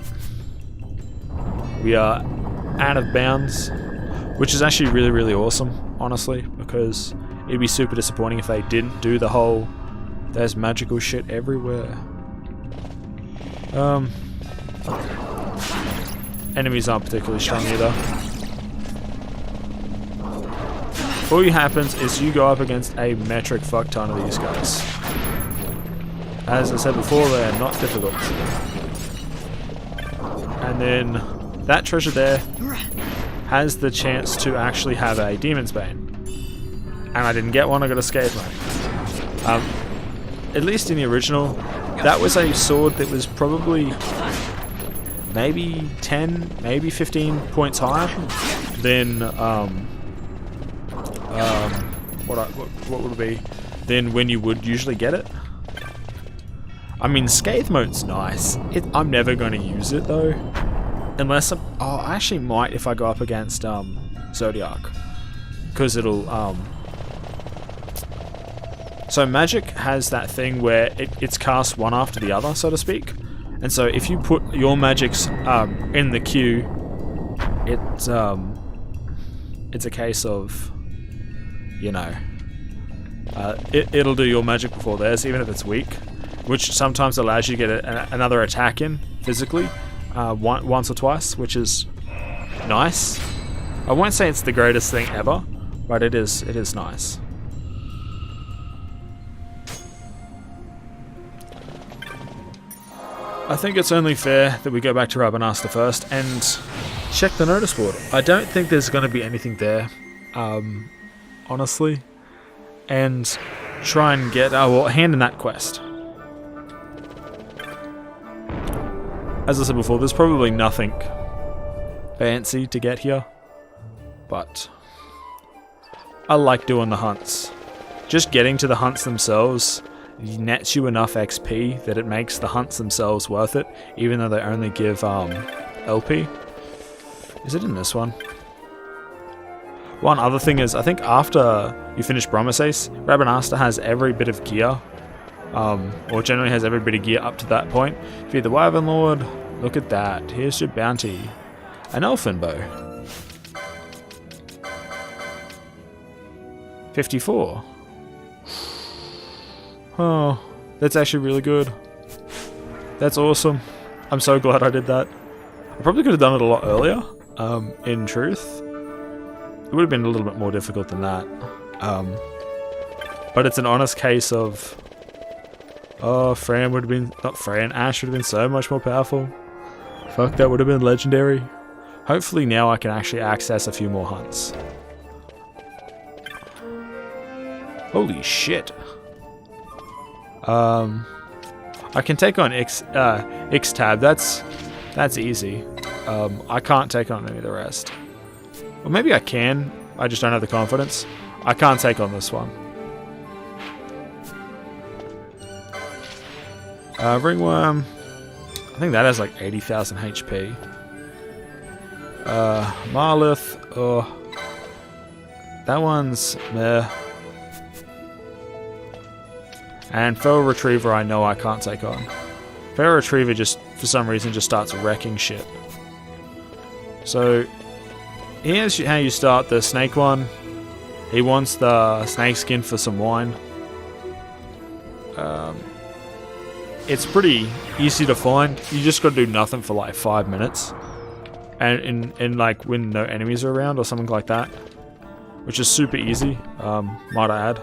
We are out of bounds, which is actually really, really awesome, honestly, because it'd be super disappointing if they didn't do the whole there's magical shit everywhere. Enemies aren't particularly strong either. All that happens is you go up against a metric fuck ton of these guys. As I said before, they're not difficult. And then that treasure there has the chance to actually have a Demon's Bane. And I didn't get one, I got a Scathebane. At least in the original, that was a sword that was probably maybe 10, maybe 15 points higher than what would it be? Than when you would usually get it. I mean, Scathe Mote's nice. I'm never going to use it though, unless I actually might if I go up against Zodiac, because it'll So magic has that thing where it's cast one after the other, so to speak. And so if you put your magics in the queue, it's a case of, you know, it'll do your magic before theirs, even if it's weak, which sometimes allows you to get another attack in physically once or twice, which is nice. I won't say it's the greatest thing ever, but it is nice. I think it's only fair that we go back to Rabanasta first and check the notice board. I don't think there's going to be anything there, honestly, and try and get hand in that quest. As I said before, there's probably nothing fancy to get here. But I like doing the hunts. Just getting to the hunts themselves nets you enough XP that it makes the hunts themselves worth it, even though they only give LP. Is it in this one? One other thing is, I think after you finish Bromisace, Rabanasta has every bit of gear, or generally has every bit of gear up to that point. Feed the Wyvern Lord, look at that, here's your bounty. An Elfin Bow. 54. Oh, that's actually really good. That's awesome. I'm so glad I did that. I probably could have done it a lot earlier, in truth. It would have been a little bit more difficult than that. But it's an honest case of... Oh, Fran would have been... Not Fran, Ash would have been so much more powerful. Fuck, that would have been legendary. Hopefully now I can actually access a few more hunts. Holy shit. I can take on XII. That's easy. I can't take on any of the rest. Well, maybe I can. I just don't have the confidence. I can't take on this one. Ringworm. I think that has like 80,000 HP. Marlith. Oh. That one's meh. And Feral Retriever I know I can't take on. Feral Retriever just, for some reason, just starts wrecking shit. So, here's how you start the snake one. He wants the snake skin for some wine. It's pretty easy to find. You just gotta do nothing for like 5 minutes. And in like when no enemies are around or something like that. Which is super easy, might I add.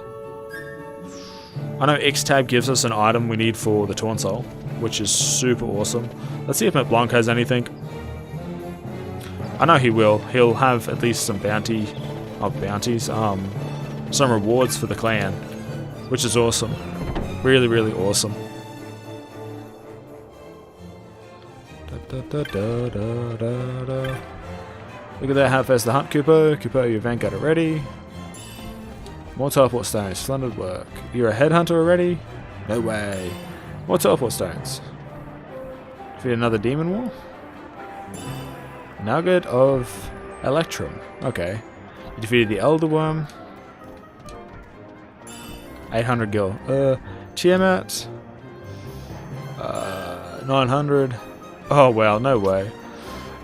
I know X-Tab gives us an item we need for the Torn Soul, which is super awesome. Let's see if Blanc has anything. I know he will. He'll have at least some bounties, some rewards for the clan, which is awesome. Really, really awesome. Look at that, how fast the hunt, Kupo. Kupo, your Vanguard already. More teleport stones, splendid work. You're a headhunter already? No way. More teleport stones. Defeat another demon wall? Nugget of Electrum. Okay. You defeated the Elder Worm. 800 gil. Tiamat. 900. Oh wow, no way.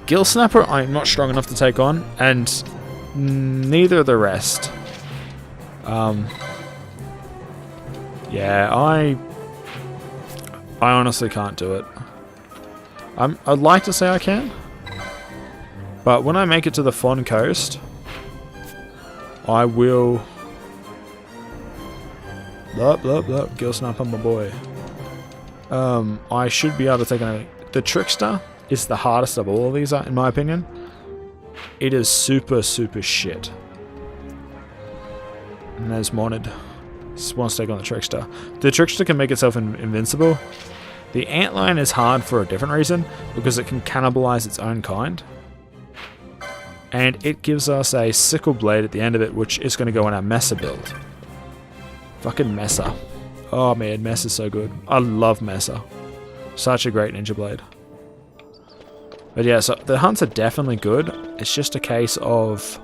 Gil Snapper I'm not strong enough to take on, and neither of the rest. Yeah, I honestly can't do it. I'd like to say I can, but when I make it to the Fawn Coast, I will... Gil Snapper, my boy. I should be able to take on... The Trickster is the hardest of all of these, in my opinion. It is super, super shit. And there's Monid. Just wants to take on the Trickster. The Trickster can make itself invincible. The Antlion is hard for a different reason, because it can cannibalize its own kind. And it gives us a Sickle Blade at the end of it, which is going to go in our Mesa build. Fucking Mesa. Oh man, Mesa's so good. I love Mesa. Such a great ninja blade. But yeah, so the hunts are definitely good. It's just a case of...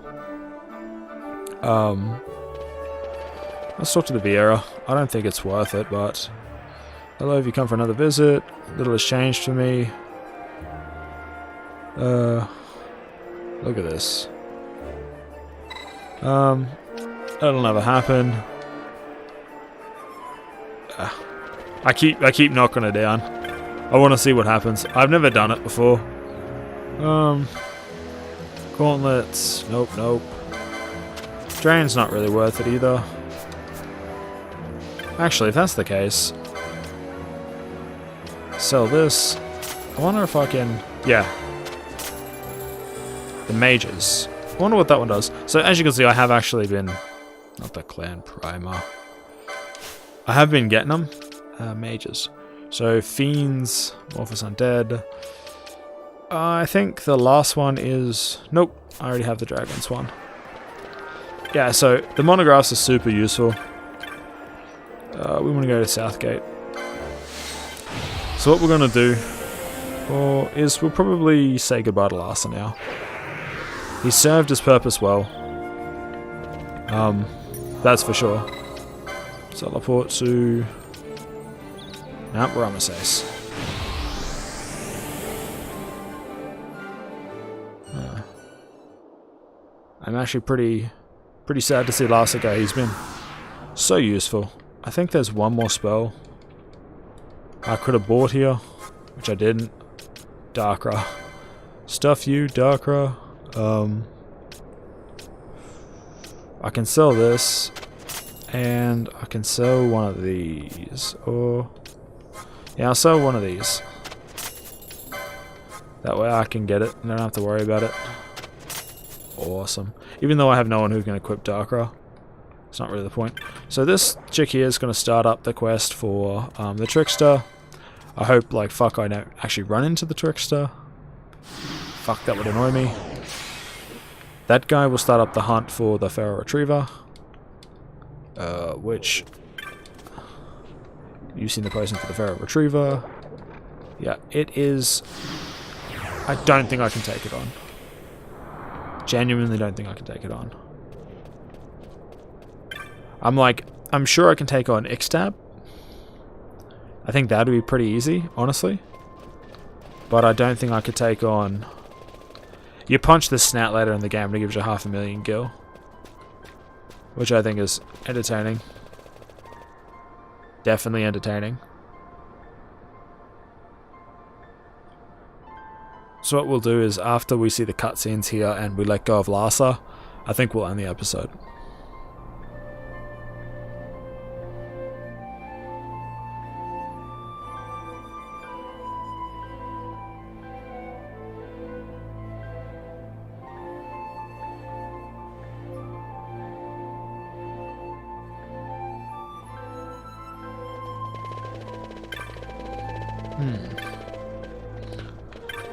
let's talk to the Vieira. I don't think it's worth it, but... Hello, have you come for another visit? Little has changed for me. Look at this. That'll never happen. I keep knocking her down. I want to see what happens. I've never done it before. Gauntlets. Nope. Drain's not really worth it either. Actually, if that's the case, sell this. I wonder if I can... Yeah. The mages. I wonder what that one does. So as you can see, I have actually been... Not the clan primer. I have been getting them. Mages. So Fiends, Morphous Undead. I think the last one is... Nope, I already have the dragons one. Yeah, so the monographs are super useful. We want to go to Southgate. So what we're going to do is we'll probably say goodbye to Larsa now. He served his purpose well. That's for sure. Teleport to Mount Ramesses. I'm actually pretty sad to see Larsa go. He's been so useful. I think there's one more spell I could have bought here, which I didn't. Darkra. Stuff you, Darkra. I can sell this, and I can sell one of these. Or yeah, I'll sell one of these. That way I can get it and I don't have to worry about it. Awesome. Even though I have no one who can equip Darkra. It's not really the point. So this chick here is going to start up the quest for the Trickster. I hope, like, fuck, I don't actually run into the Trickster. Fuck, that would annoy me. That guy will start up the hunt for the Feral Retriever. Which... You've seen the posting for the Feral Retriever. Yeah, it is... I don't think I can take it on. Genuinely don't think I can take it on. I'm sure I can take on XII. I think that would be pretty easy, honestly. But I don't think I could take on... You punch the snout later in the game and it gives you 500,000 gil. Which I think is entertaining. Definitely entertaining. So what we'll do is, after we see the cutscenes here and we let go of Larsa, I think we'll end the episode.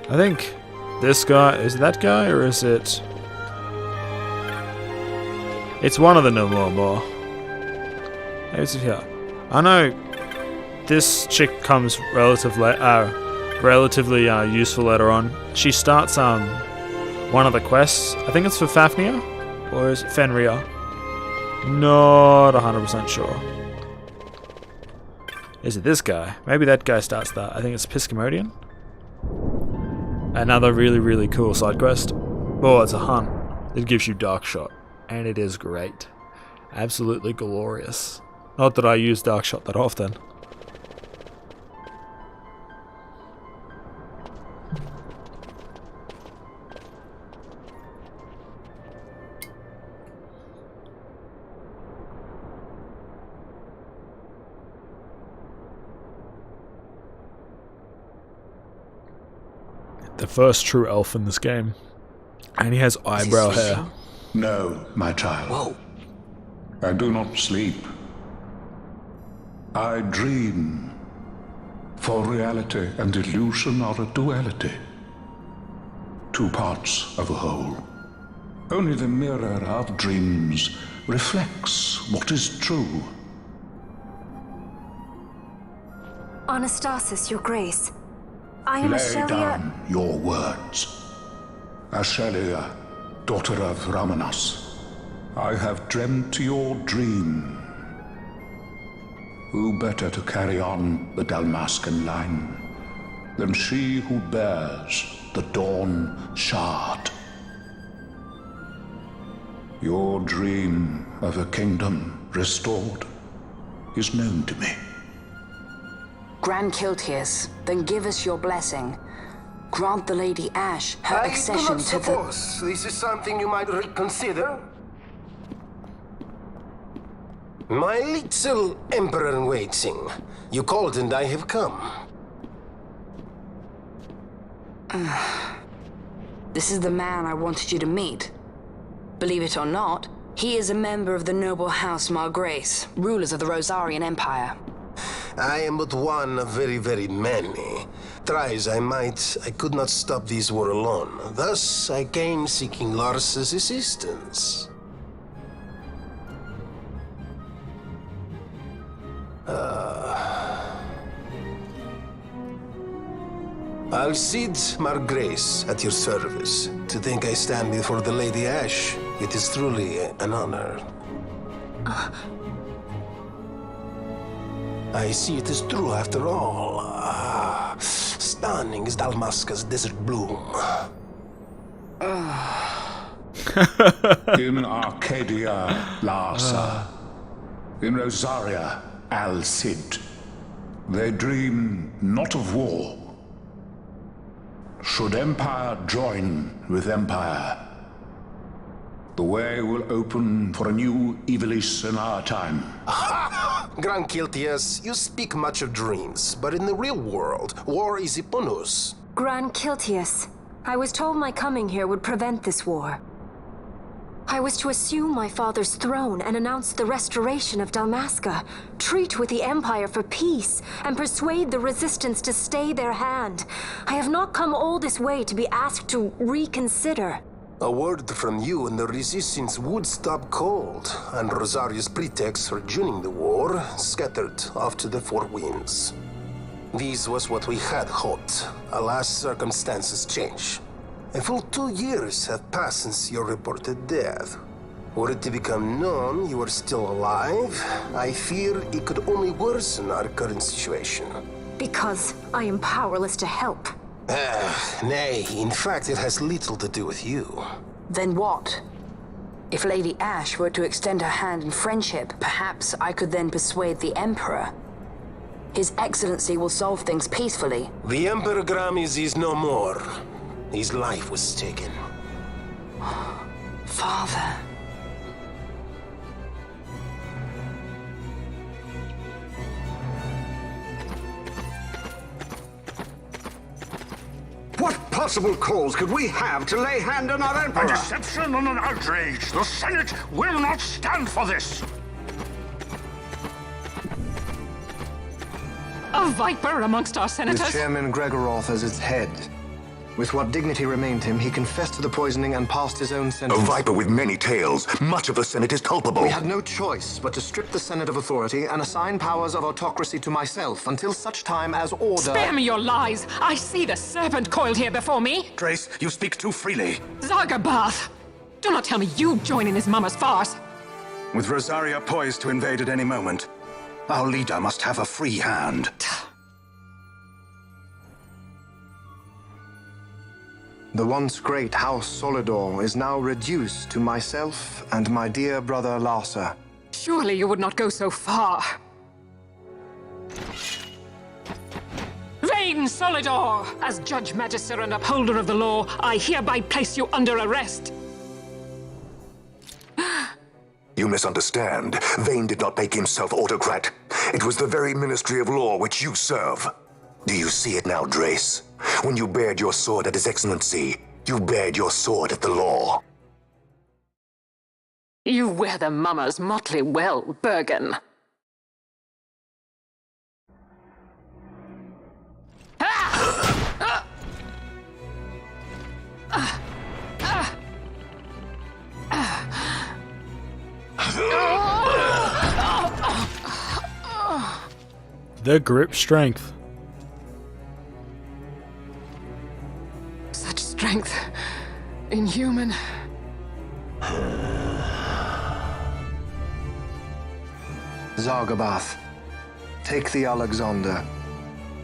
I think this guy, is that guy, or is it... It's one of the Demonwalls. Maybe it's here. I know this chick comes relatively useful later on. She starts one of the quests. I think it's for Fafnir, or is it Fenrir? Not 100% sure. Is it this guy? Maybe that guy starts that. I think it's Piscomodian. Another really cool side quest. Oh, it's a hunt. It gives you Dark Shot, and it is great. Absolutely glorious. Not that I use Dark Shot that often. The first true elf in this game. And he has eyebrow hair. No, my child. Whoa. I do not sleep. I dream. For reality and illusion are a duality. Two parts of a whole. Only the mirror of dreams reflects what is true. Anastasis, your grace. I am Lay Ashelia. down your words. Ashelia, daughter of Ramanas, I have dreamt your dream. Who better to carry on the Dalmascan line than she who bears the Dawn Shard? Your dream of a kingdom restored is known to me. Grand Kiltias, then give us your blessing. Grant the Lady Ash her accession to the... suppose this is something you might reconsider. My little Emperor-in-waiting. You called and I have come. This is the man I wanted you to meet. Believe it or not, he is a member of the noble house Margrace, rulers of the Rosarian Empire. I am but one of very, very many. Try as I might, I could not stop this war alone. Thus, I came seeking Larsa's assistance. Alcide Margrace, at your service. To think I stand before the Lady Ash, it is truly an honor. I see it is true after all. Stunning is Dalmasca's desert bloom. In Arcadia, Larsa. In Rosaria, Alcide. They dream not of war. Should empire join with empire, the way will open for a new Ivalice in our time. Grand Kiltias, you speak much of dreams, but in the real world, war is upon us. Gran Kiltias, I was told my coming here would prevent this war. I was to assume my father's throne and announce the restoration of Dalmasca, treat with the Empire for peace, and persuade the Resistance to stay their hand. I have not come all this way to be asked to reconsider. A word from you and the Resistance would stop cold, and Rosaria's pretext for joining the war scattered off to the four winds. This was what we had hoped. Alas, circumstances change. A full 2 years have passed since your reported death. Were it to become known you are still alive, I fear it could only worsen our current situation. Because I am powerless to help. Nay, in fact it has little to do with you. Then what? If Lady Ash were to extend her hand in friendship, perhaps I could then persuade the Emperor. His Excellency will solve things peacefully. The Emperor Gramis is no more. His life was taken. Father. What possible cause could we have to lay hand on our Emperor? A deception and an outrage! The Senate will not stand for this! A viper amongst our senators? With Chairman Gregoroth as its head. With what dignity remained him, he confessed to the poisoning and passed his own sentence. A viper with many tails. Much of the Senate is culpable. We had no choice but to strip the Senate of authority and assign powers of autocracy to myself until such time as order... Spare me your lies! I see the serpent coiled here before me! Grace, you speak too freely. Zargabath! Do not tell me you join in his mama's farce! With Rosaria poised to invade at any moment, our leader must have a free hand. The once great House Solidor is now reduced to myself and my dear brother Larsa. Surely you would not go so far. Vain Solidor! As Judge Magister and upholder of the law, I hereby place you under arrest. You misunderstand. Vane did not make himself autocrat. It was the very Ministry of Law which you serve. Do you see it now, Drace? When you bared your sword at His Excellency, you bared your sword at the law. You wear the mama's motley well, Bergen. The grip strength. Such strength. Inhuman. Zargabath, take the Alexander.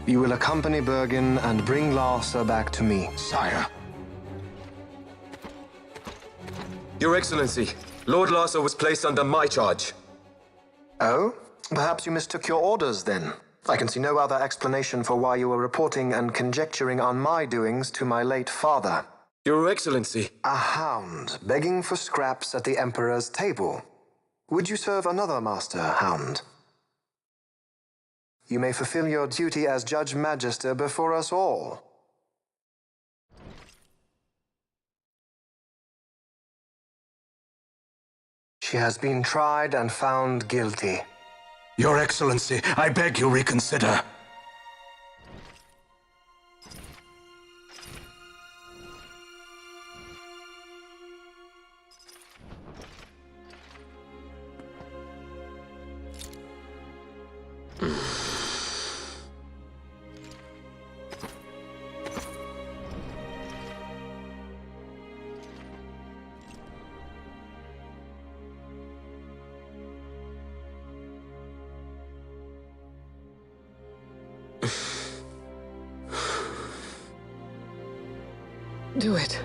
You will accompany Bergen and bring Larsa back to me. Sire. Your Excellency, Lord Larsa was placed under my charge. Oh? Perhaps you mistook your orders, then. I can see no other explanation for why you were reporting and conjecturing on my doings to my late father. Your Excellency. A hound begging for scraps at the Emperor's table. Would you serve another master, hound? You may fulfill your duty as Judge Magister before us all. She has been tried and found guilty. Your Excellency, I beg you reconsider. Do it.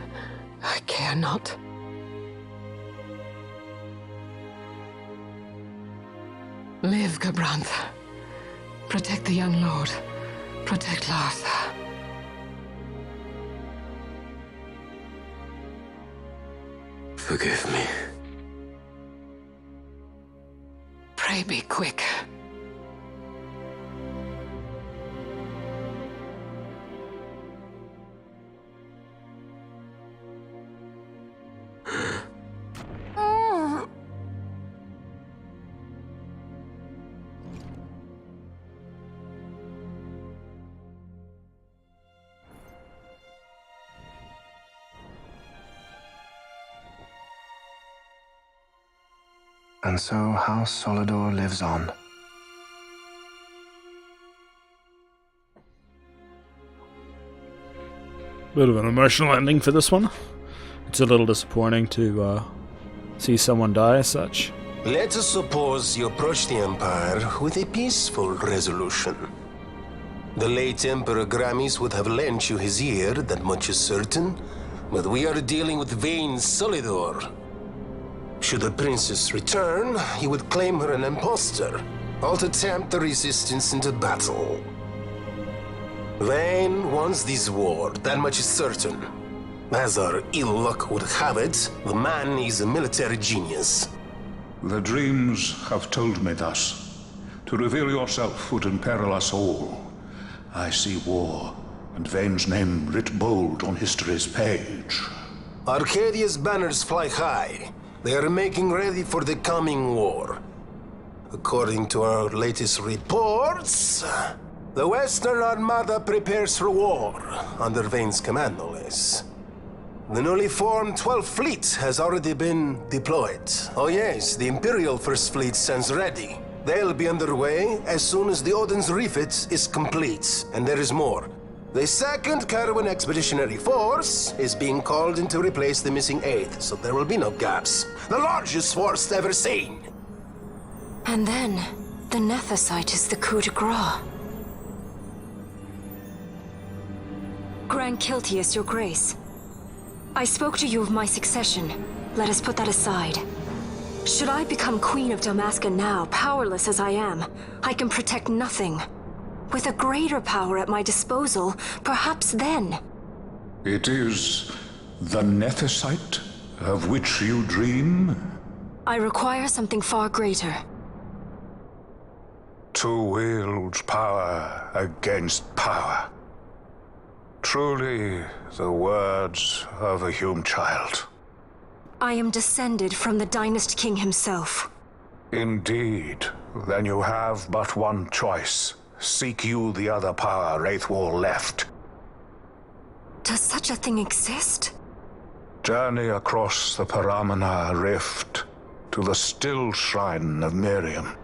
I care not. Live, Gabrantha. Protect the young lord. Protect Larsa. Forgive me. Pray be quick. And so House Solidor lives on. Bit of an emotional ending for this one. It's a little disappointing to see someone die as such. Let us suppose you approach the Empire with a peaceful resolution. The late Emperor Gramis would have lent you his ear, that much is certain, but we are dealing with vain Solidor. Should the princess return, he would claim her an impostor, or to tempt the resistance into battle. Vayne wants this war, that much is certain. As our ill luck would have it, the man is a military genius. The dreams have told me thus. To reveal yourself would imperil us all. I see war, and Vayne's name writ bold on history's page. Arcadia's banners fly high. They are making ready for the coming war. According to our latest reports, the Western Armada prepares for war, under Vayne's command, no less. The newly formed 12th Fleet has already been deployed. Oh yes, the Imperial First Fleet stands ready. They'll be underway as soon as the Odin's refit is complete. And there is more. The 2nd Caravan Expeditionary Force is being called in to replace the missing 8th, so there will be no gaps. The largest force ever seen! And then, the Nethicite is the coup de grace. Grand Kiltius, your grace. I spoke to you of my succession. Let us put that aside. Should I become Queen of Dalmasca now, powerless as I am, I can protect nothing. With a greater power at my disposal, perhaps then. It is the Nethicite of which you dream? I require something far greater. To wield power against power. Truly, the words of a human child. I am descended from the Dynast King himself. Indeed. Then you have but one choice. Seek you the other power Wraithwall left. Does such a thing exist? Journey across the Paramana Rift to the still shrine of Miriam.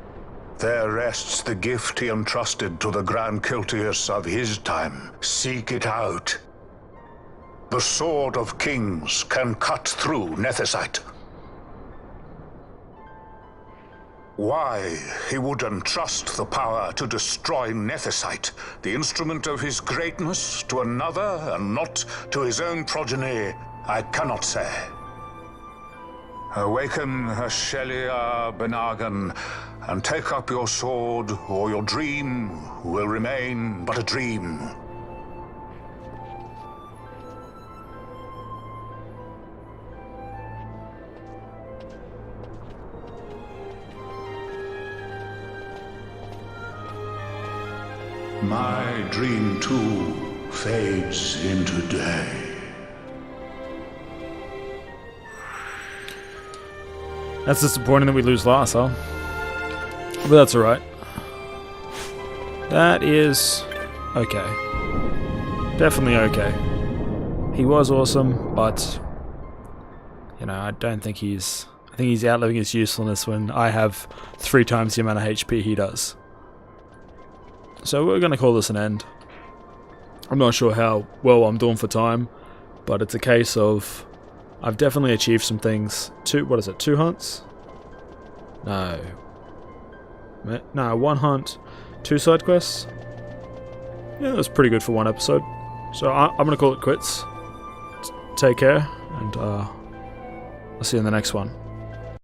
There rests the gift he entrusted to the Grand Kiltius of his time. Seek it out. The Sword of Kings can cut through Nethicite. Why he would entrust the power to destroy Nethicite, the instrument of his greatness, to another and not to his own progeny, I cannot say. Awaken Shelia Benagan and take up your sword, or your dream will remain but a dream. My dream, too, fades into day. That's disappointing that we lose Larsa. But that's alright. That is okay. Definitely okay. He was awesome, but you know, I don't think he's... I think he's outliving his usefulness when I have 3 times the amount of HP he does. So we're going to call this an end. I'm not sure how well I'm doing for time, but it's a case of I've definitely achieved some things. 2 hunts? No. No, 1 hunt, 2 side quests. Yeah, that was pretty good for 1 episode. So I'm going to call it quits. Take care, and I'll see you in the next one.